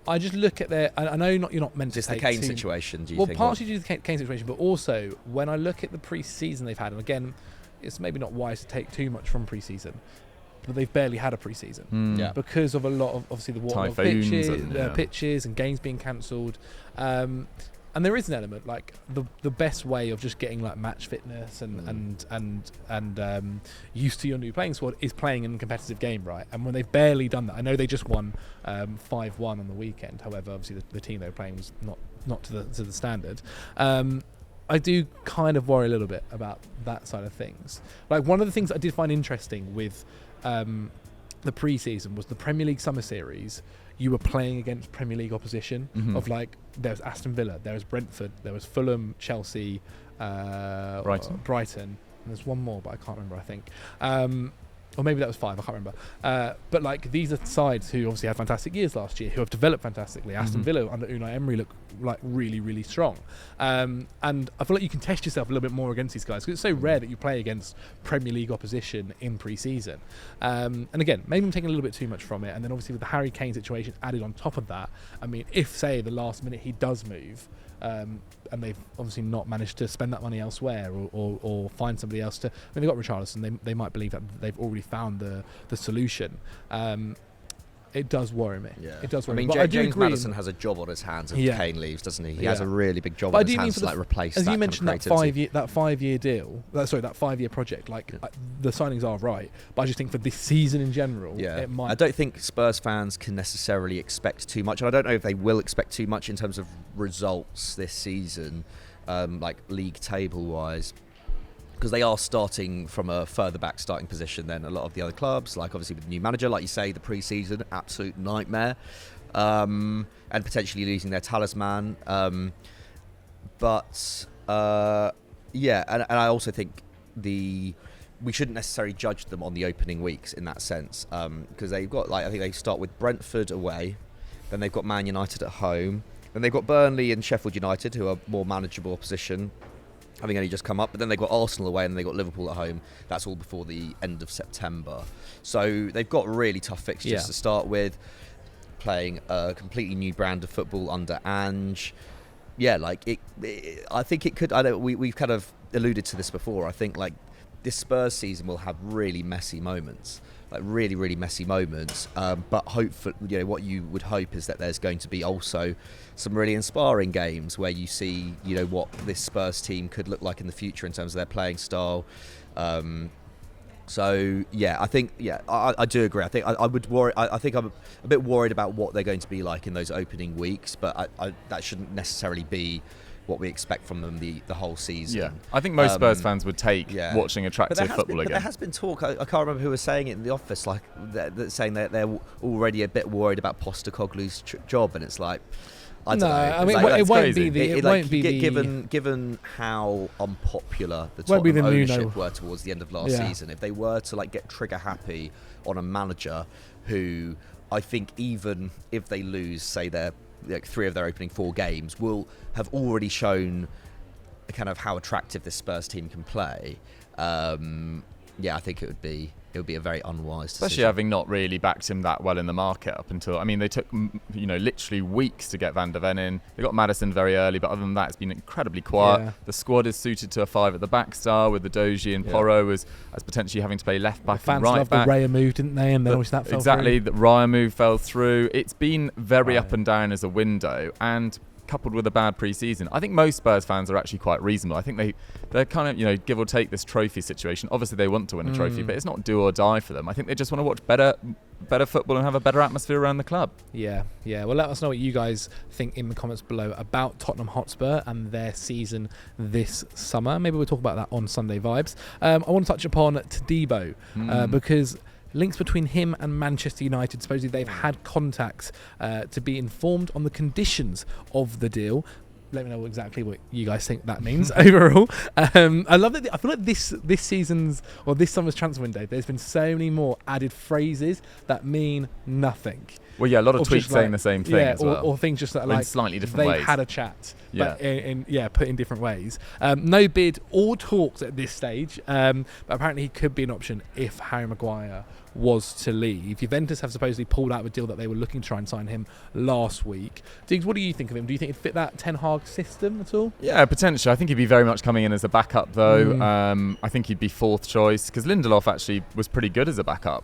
I just look at I know you're not meant to just take the Kane situation. Do you think? Well, partially due to the Kane situation, but also when I look at the pre-season they've had, and again, it's maybe not wise to take too much from pre-season, but they've barely had a pre-season because of a lot of obviously the waterlogged pitches and games being cancelled. And there is an element the best way of just getting match fitness and used to your new playing squad is playing in a competitive game, right? And when they've barely done that, I know they just won 5-1 on the weekend. However, obviously the team they were playing was not to the standard. I do kind of worry a little bit about that side of things. One of the things I did find interesting with the pre-season was the Premier League Summer Series you were playing against Premier League opposition. Of like, there's Aston Villa, there's Brentford, there was Fulham, Chelsea, Brighton, and there's one more, but I can't remember. I think. Or maybe that was 5, I can't remember. But like, these are sides who obviously had fantastic years last year, who have developed fantastically. Aston Villa under Unai Emery look like really, really strong. And I feel like you can test yourself a little bit more against these guys, because it's so rare that you play against Premier League opposition in pre-season. And again, maybe I'm taking a little bit too much from it. And then obviously with the Harry Kane situation added on top of that, I mean, if, say, the last minute he does move, and they've obviously not managed to spend that money elsewhere or find somebody else to. I mean, they've got Richarlison. They might believe that they've already found the solution. It does worry me. Yeah. It does worry me. I mean, James agree. Madison has a job on his hands if Kane leaves, doesn't he? He Yeah. has a really big job But on his hands to like replace that. As you mentioned, kind of that 5-year deal. That 5-year project. Like the signings are right, but I just think for this season in general, it might. I don't think Spurs fans can necessarily expect too much, and I don't know if they will expect too much in terms of results this season, like league table wise. Because they are starting from a further back starting position than a lot of the other clubs. Like obviously with the new manager, like you say, the pre-season, absolute nightmare. And potentially losing their talisman. And I also think we shouldn't necessarily judge them on the opening weeks in that sense. Because they've got, I think they start with Brentford away, then they've got Man United at home, then they've got Burnley and Sheffield United, who are more manageable opposition, having only just come up, but then they've got Arsenal away and they've got Liverpool at home. That's all before the end of September. So they've got really tough fixtures to start with, playing a completely new brand of football under Ange. Yeah, I think it could. We've kind of alluded to this before. I think like this Spurs season will have really messy moments. Like really, really messy moments. But hopefully, what you would hope is that there's going to be also some really inspiring games where you see, what this Spurs team could look like in the future in terms of their playing style. So yeah, I think I do agree. I think I would worry. I think I'm a bit worried about what they're going to be like in those opening weeks, but that shouldn't necessarily be what we expect from them the whole season. Yeah, I think most Spurs fans would take watching attractive football again. But there has been talk, I can't remember who was saying it in the office, like saying that they're already a bit worried about Postecoglou's job, and it's like, I don't know. I mean, it won't be the... Given how unpopular the Tottenham ownership were towards the end of last season, if they were to get trigger happy on a manager who, I think even if they lose, say they're 3 of their opening 4 games, will have already shown kind of how attractive this Spurs team can play. I think it would be a very unwise decision. Especially having not really backed him that well in the market up until... I mean, they took, literally weeks to get Van der Ven in. They got Maddison very early, but other than that, it's been incredibly quiet. Yeah. The squad is suited to a 5 at the back star, with the Dougie and Porro as potentially having to play left back and right back. The Raya move, didn't they? And then obviously that fell through. Exactly, the Raya move fell through. It's been very up and down as a window, and coupled with a bad pre-season, I think most Spurs fans are actually quite reasonable. I think they're kind of, give or take this trophy situation. Obviously they want to win a trophy, but it's not do or die for them. I think they just want to watch better football and have a better atmosphere around the club. Yeah. Well, let us know what you guys think in the comments below about Tottenham Hotspur and their season this summer. Maybe we'll talk about that on Sunday Vibes. I want to touch upon Todibo because links between him and Manchester United, supposedly they've had contacts to be informed on the conditions of the deal. Let me know exactly what you guys think that means overall. I love that. I feel like this season's or this summer's transfer window, there's been so many more added phrases that mean nothing. Well, yeah, a lot of tweets saying the same thing as well. Or things just that in slightly different ways. They've had a chat, but put in different ways. No bid or talks at this stage, but apparently he could be an option if Harry Maguire was to leave. Juventus have supposedly pulled out of a deal that they were looking to try and sign him last week. Diggs, what do you think of him? Do you think he'd fit that Ten Hag system at all? Yeah, potentially. I think he'd be very much coming in as a backup, though. I think he'd be 4th choice, because Lindelof actually was pretty good as a backup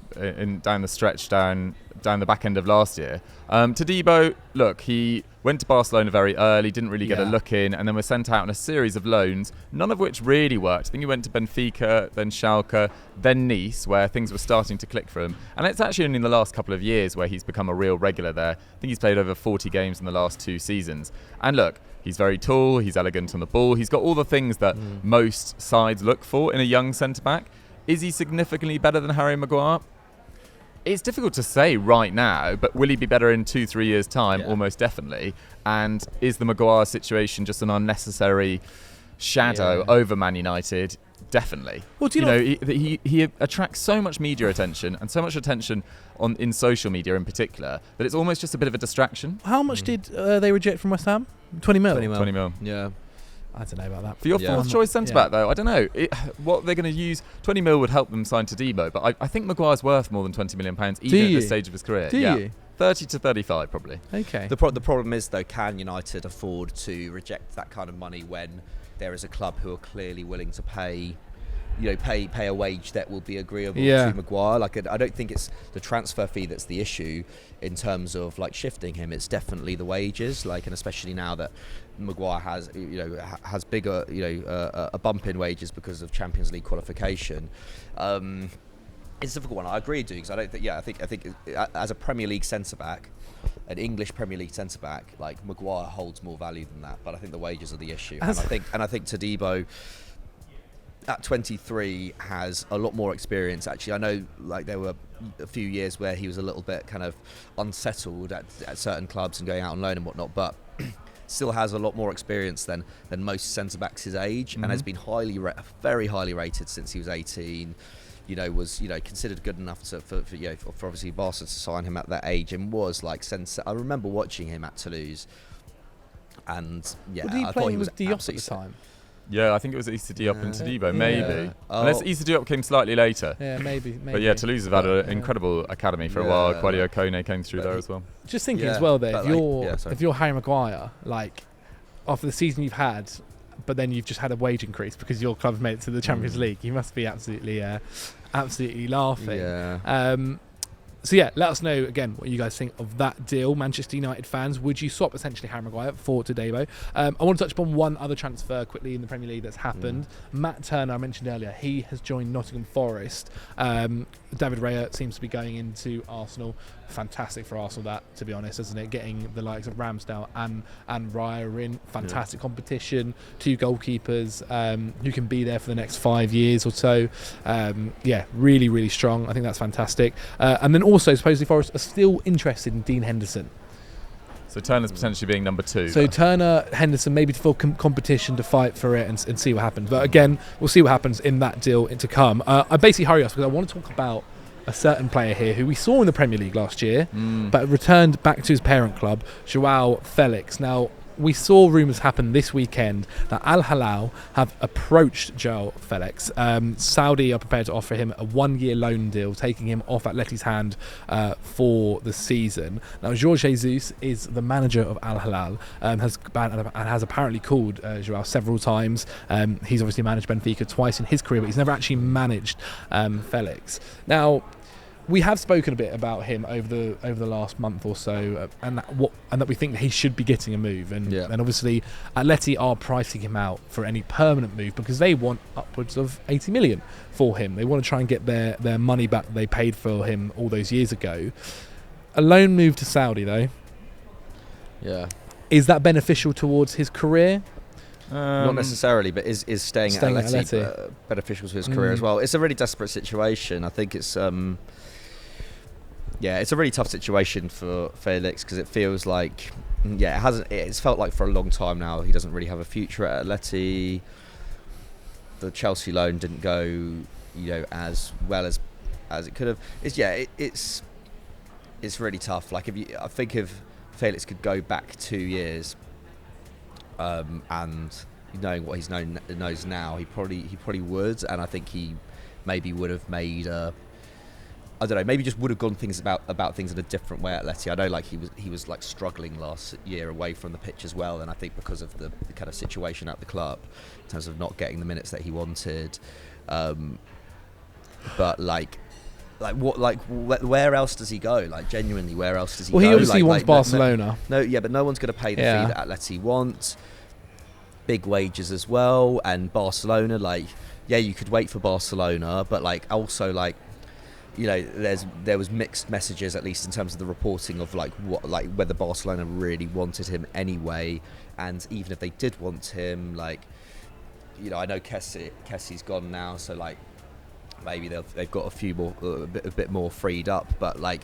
down the stretch, down the back end of last year. Todibo, look, he went to Barcelona very early, didn't really get a look in, and then was sent out on a series of loans, none of which really worked. I think he went to Benfica, then Schalke, then Nice, where things were starting to click for him. And it's actually only in the last couple of years where he's become a real regular there. I think he's played over 40 games in the last 2 seasons. And look, he's very tall, he's elegant on the ball, he's got all the things that most sides look for in a young centre-back. Is he significantly better than Harry Maguire? It's difficult to say right now, but will he be better in 2-3 years' time? Yeah. Almost definitely. And is the Maguire situation just an unnecessary shadow over Man United? Definitely. Well, do you know, he attracts so much media attention and so much attention in social media in particular that it's almost just a bit of a distraction. How much did they reject from West Ham? 20 mil? 20 mil. Yeah. I don't know about that. For your fourth choice centre-back, though, I don't know. What they're going to use, 20 mil would help them sign Todibo, but I think Maguire's worth more than 20 million pounds, even at this stage of his career. Do you? 30 to 35, probably. Okay. The problem is, though, can United afford to reject that kind of money when there is a club who are clearly willing to pay a wage that will be agreeable to Maguire? Like, I don't think it's the transfer fee that's the issue in terms of like shifting him. It's definitely the wages, like, and especially now that Maguire has bigger a bump in wages because of Champions League qualification. It's a difficult one. I agree, because I don't think. Yeah, I think as a Premier League centre back, an English Premier League centre back, like Maguire holds more value than that. But I think the wages are the issue, and I think Todibo at 23 has a lot more experience. Actually, I know like there were a few years where he was a little bit kind of unsettled at certain clubs and going out on loan and whatnot, but still has a lot more experience than most centre backs his age, and has been very highly rated since he was 18. Was considered good enough for obviously Barca to sign him at that age, and was like I remember watching him at Toulouse, and I thought he was Diop at the time. Yeah, I think it was Issa Diop and Todibo, maybe. Unless Issa Diop came slightly later. Yeah, maybe. But yeah, Toulouse have had an incredible academy for a while. Quadio Kone came through there as well. Just thinking as well there, if you're Harry Maguire, like after the season you've had, but then you've just had a wage increase because your club's made it to the Champions League, you must be absolutely laughing. Yeah. So yeah, let us know again what you guys think of that deal. Manchester United fans, would you swap essentially Harry Maguire for Todibo? I want to touch upon one other transfer quickly in the Premier League that's happened. Matt Turner, I mentioned earlier, he has joined Nottingham Forest. David Raya seems to be going into Arsenal. Fantastic for Arsenal, that, to be honest, isn't it? Getting the likes of Ramsdale and Raya in. Fantastic competition. 2 goalkeepers who can be there for the next 5 years or so. Really, really strong. I think that's fantastic. And then also, supposedly Forest are still interested in Dean Henderson. So Turner's potentially being number 2. So Turner, Henderson, maybe for competition to fight for it and see what happens. But again, we'll see what happens in that deal to come. I basically hurry us because I want to talk about a certain player here who we saw in the Premier League last year, but returned back to his parent club, Joao Felix. Now, we saw rumours happen this weekend that Al Hilal have approached Joao Felix. Saudi are prepared to offer him a 1-year loan deal, taking him off Atleti's hand for the season. Now, Jorge Jesus is the manager of Al Hilal, has apparently called Joao several times. He's obviously managed Benfica twice in his career, but he's never actually managed Felix. Now, we have spoken a bit about him over the last month or so, and that we think that he should be getting a move, and obviously Atleti are pricing him out for any permanent move because they want upwards of 80 million for him. They want to try and get their money back that they paid for him all those years ago. A loan move to Saudi, though, is that beneficial towards his career? Not necessarily, but is staying at Atleti beneficial to his career as well? It's a really desperate situation. I think it's it's a really tough situation for Felix because it feels like it's felt like for a long time now he doesn't really have a future at Atleti. The Chelsea loan didn't go as well as it could have. It's really tough. Like I think if Felix could go back 2 years and knowing what he knows now, he probably would, and I think he maybe would have made I don't know, maybe just would have gone things about things in a different way at Atleti. I know like he was like struggling last year away from the pitch as well, and I think because of the kind of situation at the club in terms of not getting the minutes that he wanted, but where else does he go? Like genuinely, where else does he go? Well, he obviously wants Barcelona. But no one's going to pay the fee that Atleti want. Big wages as well, and Barcelona, you could wait for Barcelona, but also there was mixed messages, at least in terms of the reporting of whether Barcelona really wanted him anyway, and even if they did want him, I know Kessie's gone now, so maybe they've got a few more, a bit more freed up. But like,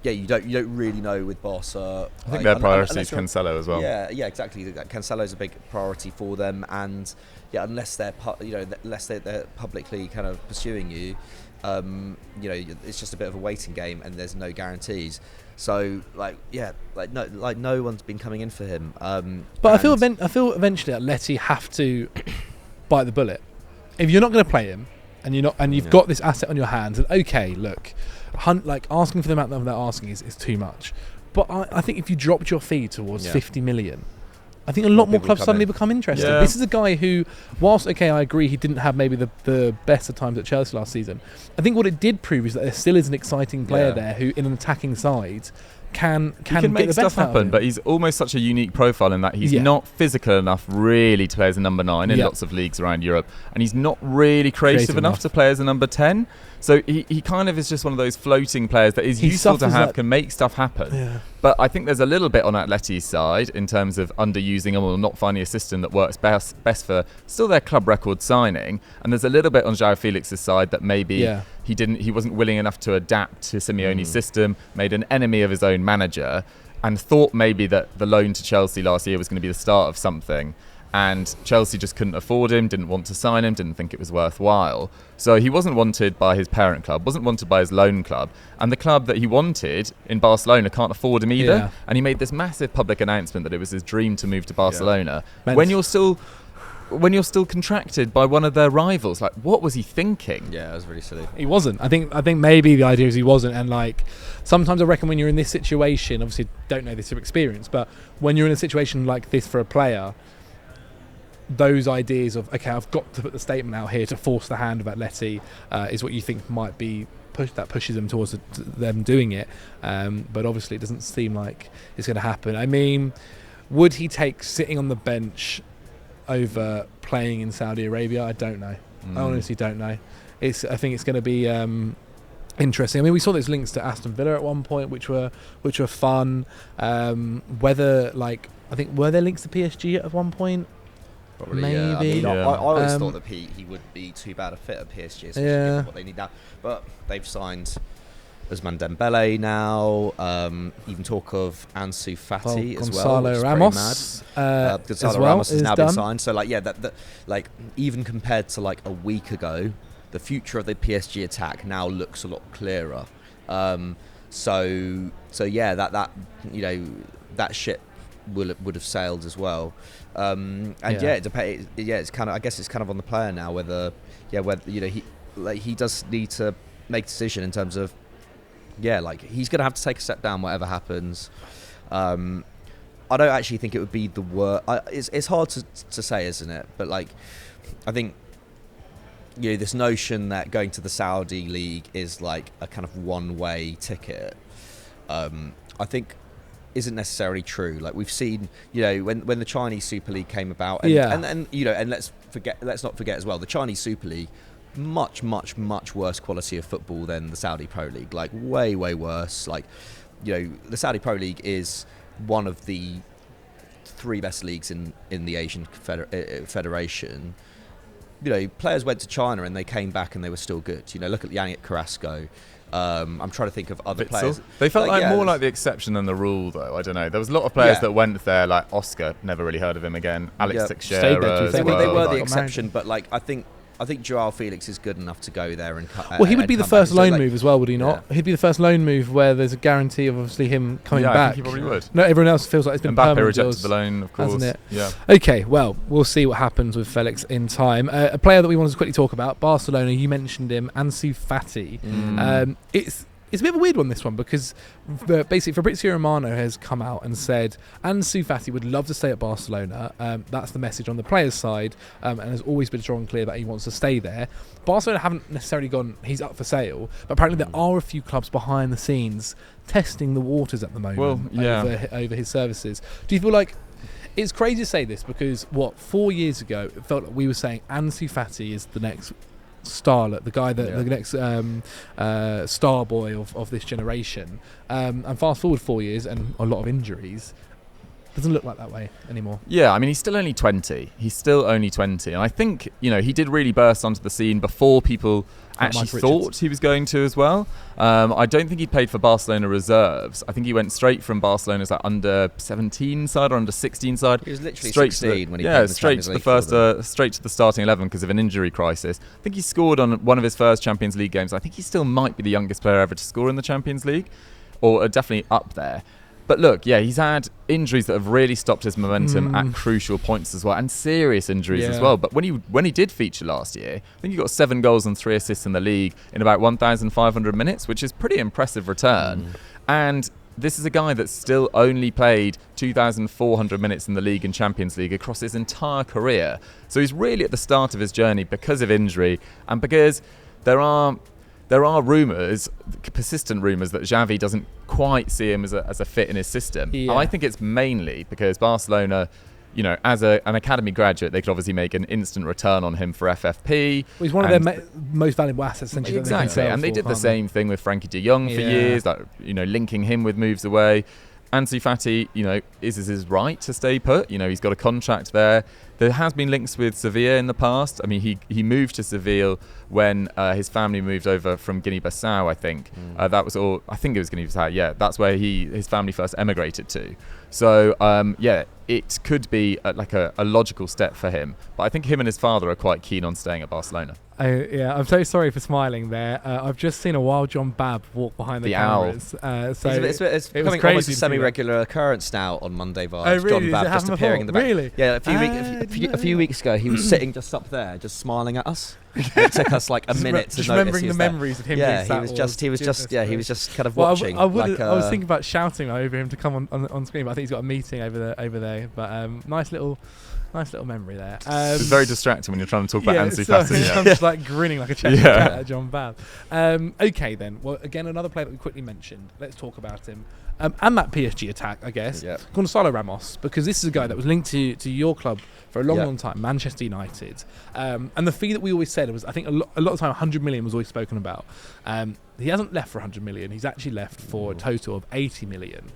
yeah, you don't really know with Barca. I think their priority is Cancelo as well. Yeah, exactly. Cancelo's a big priority for them, and yeah, unless they're publicly kind of pursuing you, it's just a bit of a waiting game, and there's no guarantees. So no one's been coming in for him. But I feel eventually Atleti have to bite the bullet. If you're not going to play him, and you've got this asset on your hands, and okay, look, asking for the amount that they're asking is too much. But I think if you dropped your fee towards 50 million, I think a lot more clubs suddenly become interested. Yeah. This is a guy who, whilst I agree he didn't have maybe the best of times at Chelsea last season, I think what it did prove is that there still is an exciting player there who, in an attacking side, can make the stuff happen. But he's almost such a unique profile in that he's not physical enough really to play as a number 9 in lots of leagues around Europe, and he's not really creative enough to play as a number 10. So he kind of is just one of those floating players that is useful to have, can make stuff happen. Yeah. But I think there's a little bit on Atleti's side in terms of underusing him or not finding a system that works best for still their club record signing. And there's a little bit on João Felix's side that maybe he wasn't willing enough to adapt to Simeone's system, made an enemy of his own manager, and thought maybe that the loan to Chelsea last year was going to be the start of something. And Chelsea just couldn't afford him, didn't want to sign him, didn't think it was worthwhile. So he wasn't wanted by his parent club, wasn't wanted by his loan club. And the club that he wanted in Barcelona can't afford him either. Yeah. And he made this massive public announcement that it was his dream to move to Barcelona. Yeah. When you're still contracted by one of their rivals, like, what was he thinking? Yeah, it was really silly. He wasn't. I think maybe the idea is he wasn't. And like, sometimes I reckon when you're in this situation, obviously don't know this from experience, but when you're in a situation like this for a player, those ideas of, okay, I've got to put the statement out here to force the hand of Atleti is what you think might be that pushes them towards them doing it. But obviously it doesn't seem like it's going to happen. I mean, would he take sitting on the bench over playing in Saudi Arabia? I don't know. I honestly don't know. I think it's going to be interesting. I mean, we saw those links to Aston Villa at one point, which were fun. Were there links to PSG at one point? Probably, maybe. Yeah. I always thought that he would be too bad a fit at PSG, especially given what they need now. But they've signed Ousmane Dembele now. Even talk of Ansu Fati as well. Gonzalo Ramos. Gonzalo Ramos has now been signed. So even compared to like a week ago, the future of the PSG attack now looks a lot clearer. That ship would have sailed as well. It's kind of, I guess it's kind of on the player now whether he does need to make a decision in terms of he's going to have to take a step down whatever happens. I don't actually think it would be the worst. It's hard to say, isn't it? But like, I think this notion that going to the Saudi League is like a kind of one-way ticket, I think isn't necessarily true. Like we've seen, when the Chinese Super League came about, and let's not forget as well, the Chinese Super League, much worse quality of football than the Saudi Pro League. Like way worse. Like the Saudi Pro League is one of the 3 best leagues in the Asian Federation. Players went to China and they came back and they were still good. Look at Yannick Carrasco. I'm trying to think of other players. They felt more like the exception than the rule, though. I don't know. There was a lot of players that went there, like Oscar, never really heard of him again. Alex Teixeira. They were the exception, but like I think João Felix is good enough to go there and well, he would be the first loan move as well, would he not? Yeah. He'd be the first loan move where there's a guarantee of obviously him coming back. I think he probably would. No, everyone else feels like it's been Mbappe permanent. rejected the loan, of course. Hasn't it? Yeah. Okay, well, we'll see what happens with Felix in time. A player that we wanted to quickly talk about, Barcelona, you mentioned him, Ansu Fati. It's a bit of a weird one, this one, because basically Fabrizio Romano has come out and said Ansu Fati would love to stay at Barcelona. That's the message on the players' side, and has always been strong and clear that he wants to stay there. Barcelona haven't necessarily gone, he's up for sale, but apparently there are a few clubs behind the scenes testing the waters at the moment over his services. Do you feel like, it's crazy to say this because 4 years ago it felt like we were saying Ansu Fati is the next starlet, the guy that the next star boy of this generation, and fast forward 4 years and a lot of injuries, Doesn't look like that way anymore. Yeah, I mean, he's still only 20. And I think, he did really burst onto the scene before people actually thought he was going to as well. I don't think he played for Barcelona reserves. I think he went straight from Barcelona's under 17 side or under 16 side. He was literally 16 when he came to the straight to the first, straight to the starting 11 because of an injury crisis. I think he scored on one of his first Champions League games. I think he still might be the youngest player ever to score in the Champions League, or definitely up there. But look, he's had injuries that have really stopped his momentum at crucial points as well, and serious injuries as well. But when he did feature last year, I think he got 7 goals and 3 assists in the league in about 1,500 minutes, which is pretty impressive return. And this is a guy that's still only played 2,400 minutes in the league and Champions League across his entire career. So he's really at the start of his journey because of injury, and because there are rumours, persistent rumours, that Xavi doesn't quite see him as a fit in his system. Yeah. I think it's mainly because Barcelona, as an academy graduate, they could obviously make an instant return on him for FFP. Well, he's one of their most valuable assets, essentially. Exactly, and they did the same thing with Frankie de Jong for years, linking him with moves away. Ansu Fati, is his right to stay put. He's got a contract there. There has been links with Sevilla in the past. I mean, he moved to Seville when his family moved over from Guinea-Bissau, I think. That was all. I think it was Guinea-Bissau. Yeah, that's where his family first emigrated to. So, it could be a logical step for him. But I think him and his father are quite keen on staying at Barcelona. I'm so sorry for smiling there. I've just seen a wild John Babb walk behind the cameras. It's becoming almost a semi-regular occurrence now on Monday Vibes. Oh, really? John Babb just appearing in the back. Really? Yeah, a few weeks ago, he was sitting just up there, just smiling at us. It took us like a minute to just notice. Remembering the memories of him. Yeah, he was just kind of watching. I was thinking about shouting over him to come on screen, but I think he's got a meeting over there. But nice little memory there. It's very distracting when you're trying to talk about Ansu Fati. I'm just grinning like a Cheshire cat at John Babb. Okay then. Well, again, another player that we quickly mentioned. Let's talk about him. And that PSG attack, I guess. Yep. Gonzalo Ramos, because this is a guy that was linked to your club for a long time, Manchester United. And the fee that we always said was, I think a lot of the time, 100 million was always spoken about. He hasn't left for 100 million. He's actually left for a total of 80 million.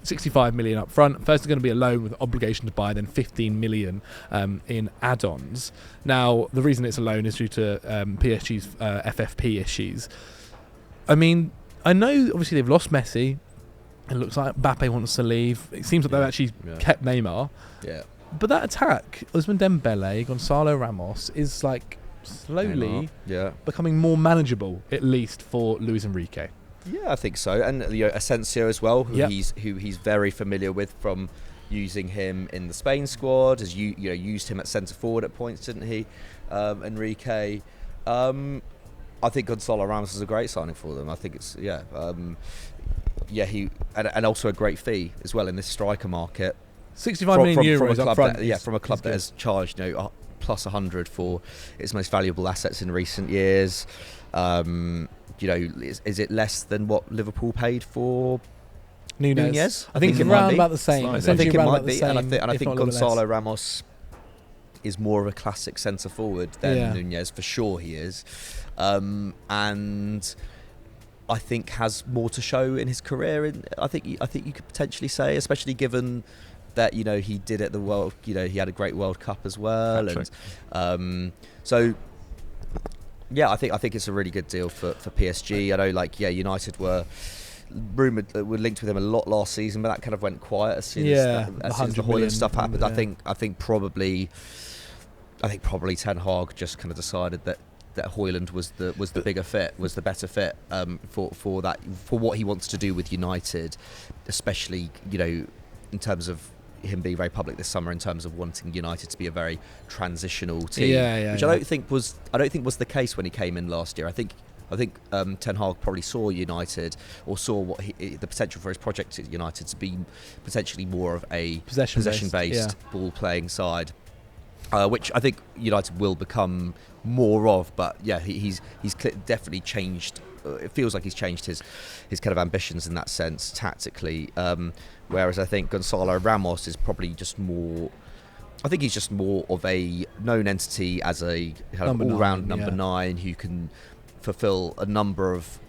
65 million up front. First is going to be a loan with obligation to buy, then 15 million in add-ons. Now, the reason it's a loan is due to PSG's FFP issues. I mean, I know obviously they've lost Messi. It looks like Mbappe wants to leave. It seems like they've actually kept Neymar. Yeah. But that attack, Ousmane Dembele, Gonzalo Ramos, is slowly becoming more manageable, at least for Luis Enrique. Yeah, I think so. And Asensio as well, who he's very familiar with from using him in the Spain squad, has used him at centre forward at points, didn't he? Enrique. I think Gonzalo Ramos is a great signing for them. I think it's he and also a great fee as well in this striker market. 65 million euros from up front. From a club that has charged plus 100 for its most valuable assets in recent years. Is it less than what Liverpool paid for Nunez? I think it's around about the same. I think it might be, and I think Gonzalo Ramos is more of a classic centre forward than Nunez, for sure he is, and I think has more to show in his career. I think you could potentially say, especially given that he did at the World, he had a great World Cup as well, and so I think it's a really good deal for PSG. I know United were rumoured, were linked with him a lot last season, but that kind of went quiet as soon as the Højlund stuff happened. I think probably Ten Hag just kind of decided that Højlund was the bigger fit, was the better fit for what he wants to do with United, especially in terms of him being very public this summer in terms of wanting United to be a very transitional team, which I don't think was the case when he came in last year. I think Ten Hag probably saw United, or saw what the potential for his project at United to be potentially more of a possession-based ball-playing side, which I think United will become more of. But he's definitely changed. It feels like he's changed his kind of ambitions in that sense tactically. Whereas I think Gonzalo Ramos is probably just more. I think he's just more of a known entity as a kind of all-round number 9 who can fulfill a number of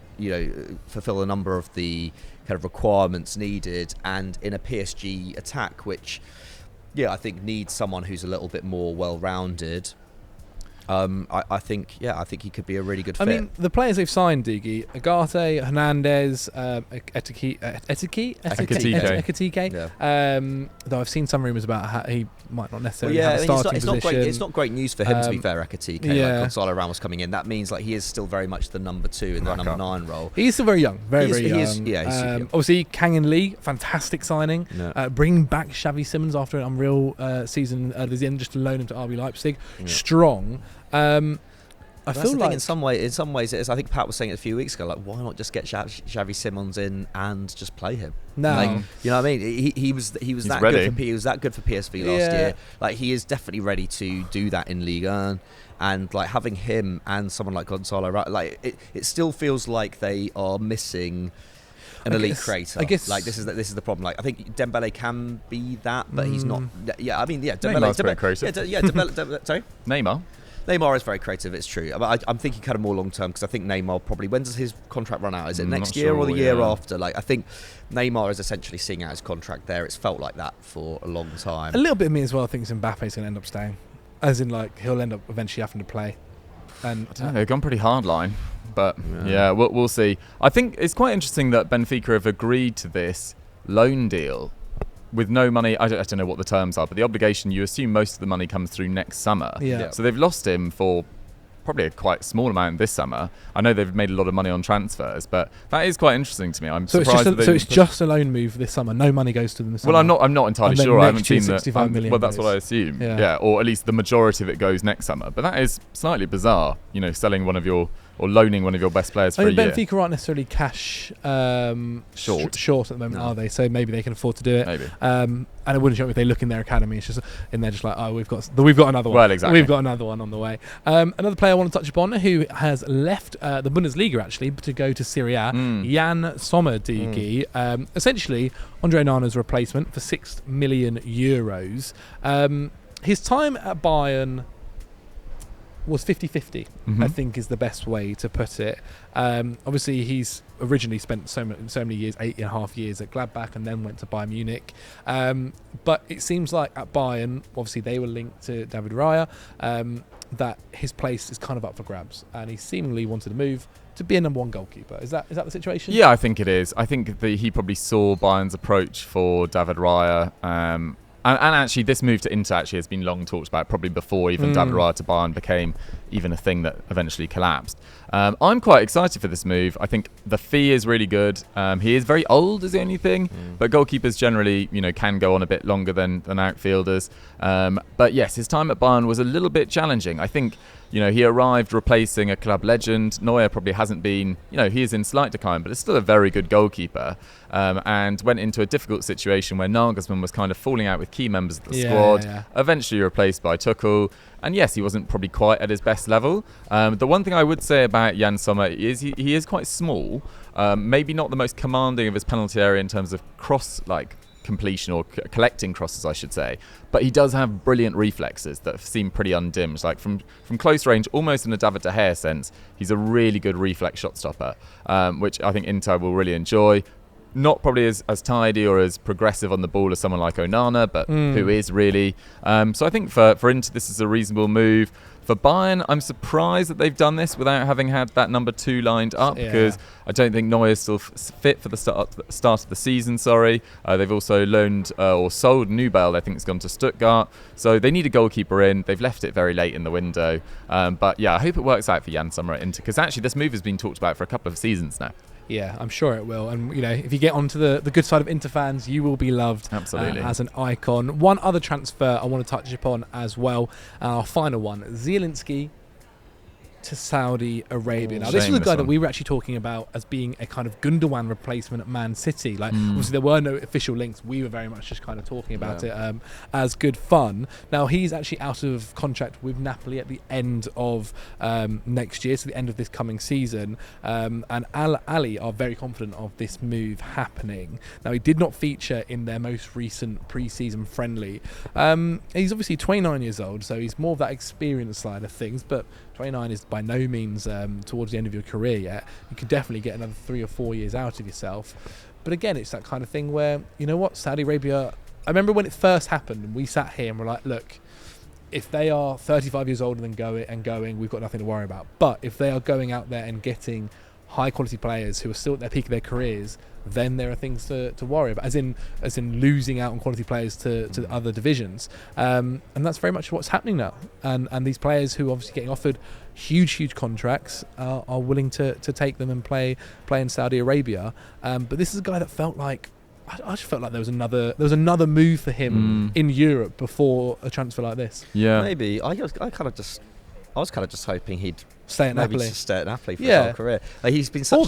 fulfill a number of the kind of requirements needed, and in a PSG attack, which, I think needs someone who's a little bit more well-rounded. I think he could be a really good fit. I mean, the players they've signed, Dougie, Agate, Hernandez, Ekitike. Though I've seen some rumours about how he might not necessarily have a starting position. It's not great news for him, to be fair, Ekitike. Like Gonzalo Ramos coming in, that means like he is still very much the number 2 in the number 9 role. He's still very young, very young. Obviously, Kang In Lee, fantastic signing. Bringing back Xavi Simons after an unreal season at the end, just to loan him to RB Leipzig. Strong. I feel like in some ways it is. I think Pat was saying it a few weeks ago. Like, why not just get Xavi Simons in and just play him? No, like, you know what I mean. He was that ready. good. He was that good for PSV last year. Like, he is definitely ready to do that in Ligue 1. And like having him and someone like Gonzalo, like it still feels like they are missing an elite creator. I guess like this is the problem. Like, I think Dembele can be that, but he's not. Yeah, I mean, Dembele creative. Sorry, Neymar is very creative, it's true. I'm thinking kind of more long term, because I think Neymar probably, when does his contract run out? Is it next year or the year after? Like, I think Neymar is essentially seeing out his contract there. It's felt like that for a long time. A little bit of me as well thinks Mbappe's going to end up staying. As in, like, he'll end up eventually having to play. And I don't know, they've gone pretty hard line. But we'll see. I think it's quite interesting that Benfica have agreed to this loan deal with no money. I don't know what the terms are, but the obligation, you assume most of the money comes through next summer. So they've lost him for probably a quite small amount this summer. I know they've made a lot of money on transfers, but that is quite interesting to me. I'm surprised. It's just a loan move this summer. No money goes to them this summer. Well, I'm not entirely sure. I haven't seen that. Well, that's what I assume. Yeah, or at least the majority of it goes next summer. But that is slightly bizarre. Selling one of your or loaning one of your best players for a year. Benfica aren't necessarily cash short at the moment, are they? So maybe they can afford to do it. Maybe. And it wouldn't shock me if they look in their academy. It's just in there, just like, oh, we've got another one. Well, exactly. We've got another one on the way. Another player I want to touch upon who has left the Bundesliga actually to go to Serie A, Jan Sommer, Digi. Essentially, Andre Onana's replacement for €6 million. His time at Bayern was 50-50, I think is the best way to put it. Obviously, he's originally spent so many years, 8.5 years at Gladbach, and then went to Bayern Munich. But it seems like at Bayern, obviously they were linked to David Raya, that his place is kind of up for grabs, and he seemingly wanted to move to be a number 1 goalkeeper. Is that the situation? Yeah, I think it is. I think that he probably saw Bayern's approach for David Raya. And actually, this move to Inter actually has been long talked about, probably before even David Raya to Bayern became even a thing that eventually collapsed. I'm quite excited for this move. I think the fee is really good. He is very old, is the only thing, but goalkeepers generally, can go on a bit longer than outfielders. But yes, his time at Bayern was a little bit challenging. I think, he arrived replacing a club legend. Neuer probably hasn't been, he is in slight decline, but it's still a very good goalkeeper. And went into a difficult situation where Nagelsmann was kind of falling out with key members of the squad, eventually replaced by Tuchel. And yes, he wasn't probably quite at his best level. The one thing I would say about Jan Sommer is he is quite small, maybe not the most commanding of his penalty area in terms of completion or collecting crosses, I should say, but he does have brilliant reflexes that seem pretty undimmed. Like from close range, almost in a David De Gea sense, he's a really good reflex shot stopper, which I think Inter will really enjoy. Not probably as tidy or as progressive on the ball as someone like Onana, but who is really. So I think for Inter, this is a reasonable move. For Bayern, I'm surprised that they've done this without having had that number 2 lined up, because I don't think Neuer is still fit for the start of the season. They've also loaned or sold Nubel. I think it's gone to Stuttgart. So they need a goalkeeper in. They've left it very late in the window. But yeah, I hope it works out for Jan Sommer at Inter, because actually this move has been talked about for a couple of seasons now. Yeah, I'm sure it will. And, if you get onto the good side of Inter fans, you will be loved as an icon. One other transfer I want to touch upon as well, our final one, Zielinski to Saudi Arabia. Now, this was a guy that we were actually talking about as being a kind of Gundogan replacement at Man City. Obviously, there were no official links. We were very much just kind of talking about it as good fun. Now, he's actually out of contract with Napoli at the end of next year, so the end of this coming season. And Al Ali are very confident of this move happening. Now, he did not feature in their most recent pre-season friendly. He's obviously 29 years old, so he's more of that experience side of things, but 29 is by no means towards the end of your career yet. You could definitely get another 3 or 4 years out of yourself. But again, it's that kind of thing where, you know what, Saudi Arabia, I remember when it first happened and we sat here and we're like, look, if they are 35 years older than going, we've got nothing to worry about. But if they are going out there and getting high quality players who are still at their peak of their careers, then there are things to worry about, as in losing out on quality players to other divisions, and that's very much what's happening now. And these players who are obviously getting offered huge contracts are willing to take them and play in Saudi Arabia. But this is a guy that felt like, I just felt like there was another move for him in Europe before a transfer like this. Yeah, maybe I was kind of just hoping he'd stay at Napoli for his whole career. Like, he's been such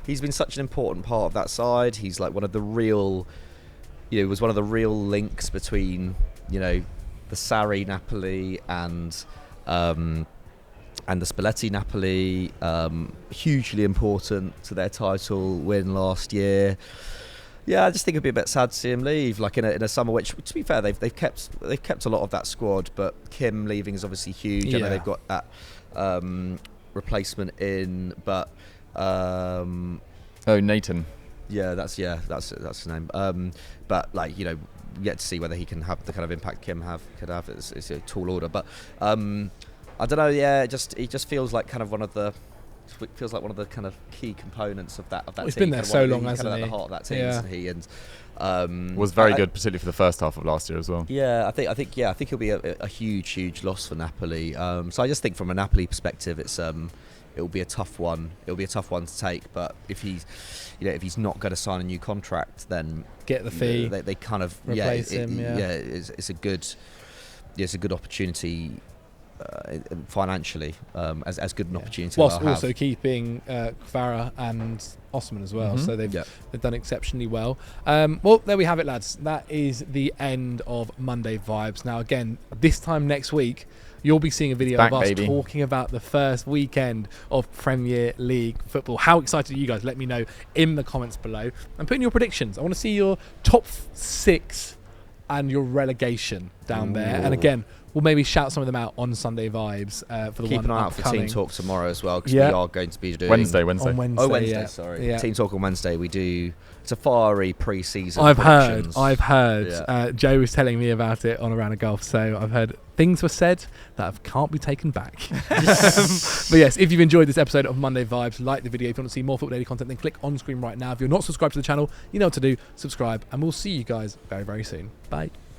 he's been such an important part of that side. He's like one of the real, was one of the real links between, the Sarri Napoli and the Spalletti Napoli. Hugely important to their title win last year. Yeah, I just think it'd be a bit sad to see him leave, like in a summer. Which, to be fair, they've kept a lot of that squad, but Kim leaving is obviously huge. Yeah. I know they've got that replacement in, but Nathan. Yeah, that's his name. But like, yet to see whether he can have the kind of impact Kim could have. It's a tall order, but I don't know. Yeah, it just feels like kind of one of the kind of key components of that team. He's been there so long, hasn't he? At the heart of that team, isn't he? And was very good, particularly for the first half of last year as well. Yeah, I think he'll be a huge loss for Napoli. So I just think from a Napoli perspective, it will be a tough one. It'll be a tough one to take. But if he's not going to sign a new contract, then get the fee. They kind of replace him. It's a good opportunity. Financially, as good an opportunity, whilst also keeping Kvara and Osman as well. So they've done exceptionally well. Well, there we have it, lads. That is the end of Monday Vibes. Now, again, this time next week, you'll be seeing a video of us talking about the first weekend of Premier League football. How excited are you guys? Let me know in the comments below. And put in your predictions. I want to see your top 6 and your relegation down there. And again, we'll maybe shout some of them out on Sunday Vibes for the Keep one an eye out upcoming. For Team Talk tomorrow as well, because we are going to be doing Wednesday. On Wednesday. Oh, Wednesday. Yeah. Sorry, yeah. Team Talk on Wednesday. We do Safari pre-season. I've predictions. heard. Yeah. Joe was telling me about it on Around a Golf, so I've heard things were said that can't be taken back. But yes, if you've enjoyed this episode of Monday Vibes, like the video. If you want to see more Football Daily content, then click on screen right now. If you're not subscribed to the channel, you know what to do. Subscribe, and we'll see you guys very, very soon. Bye.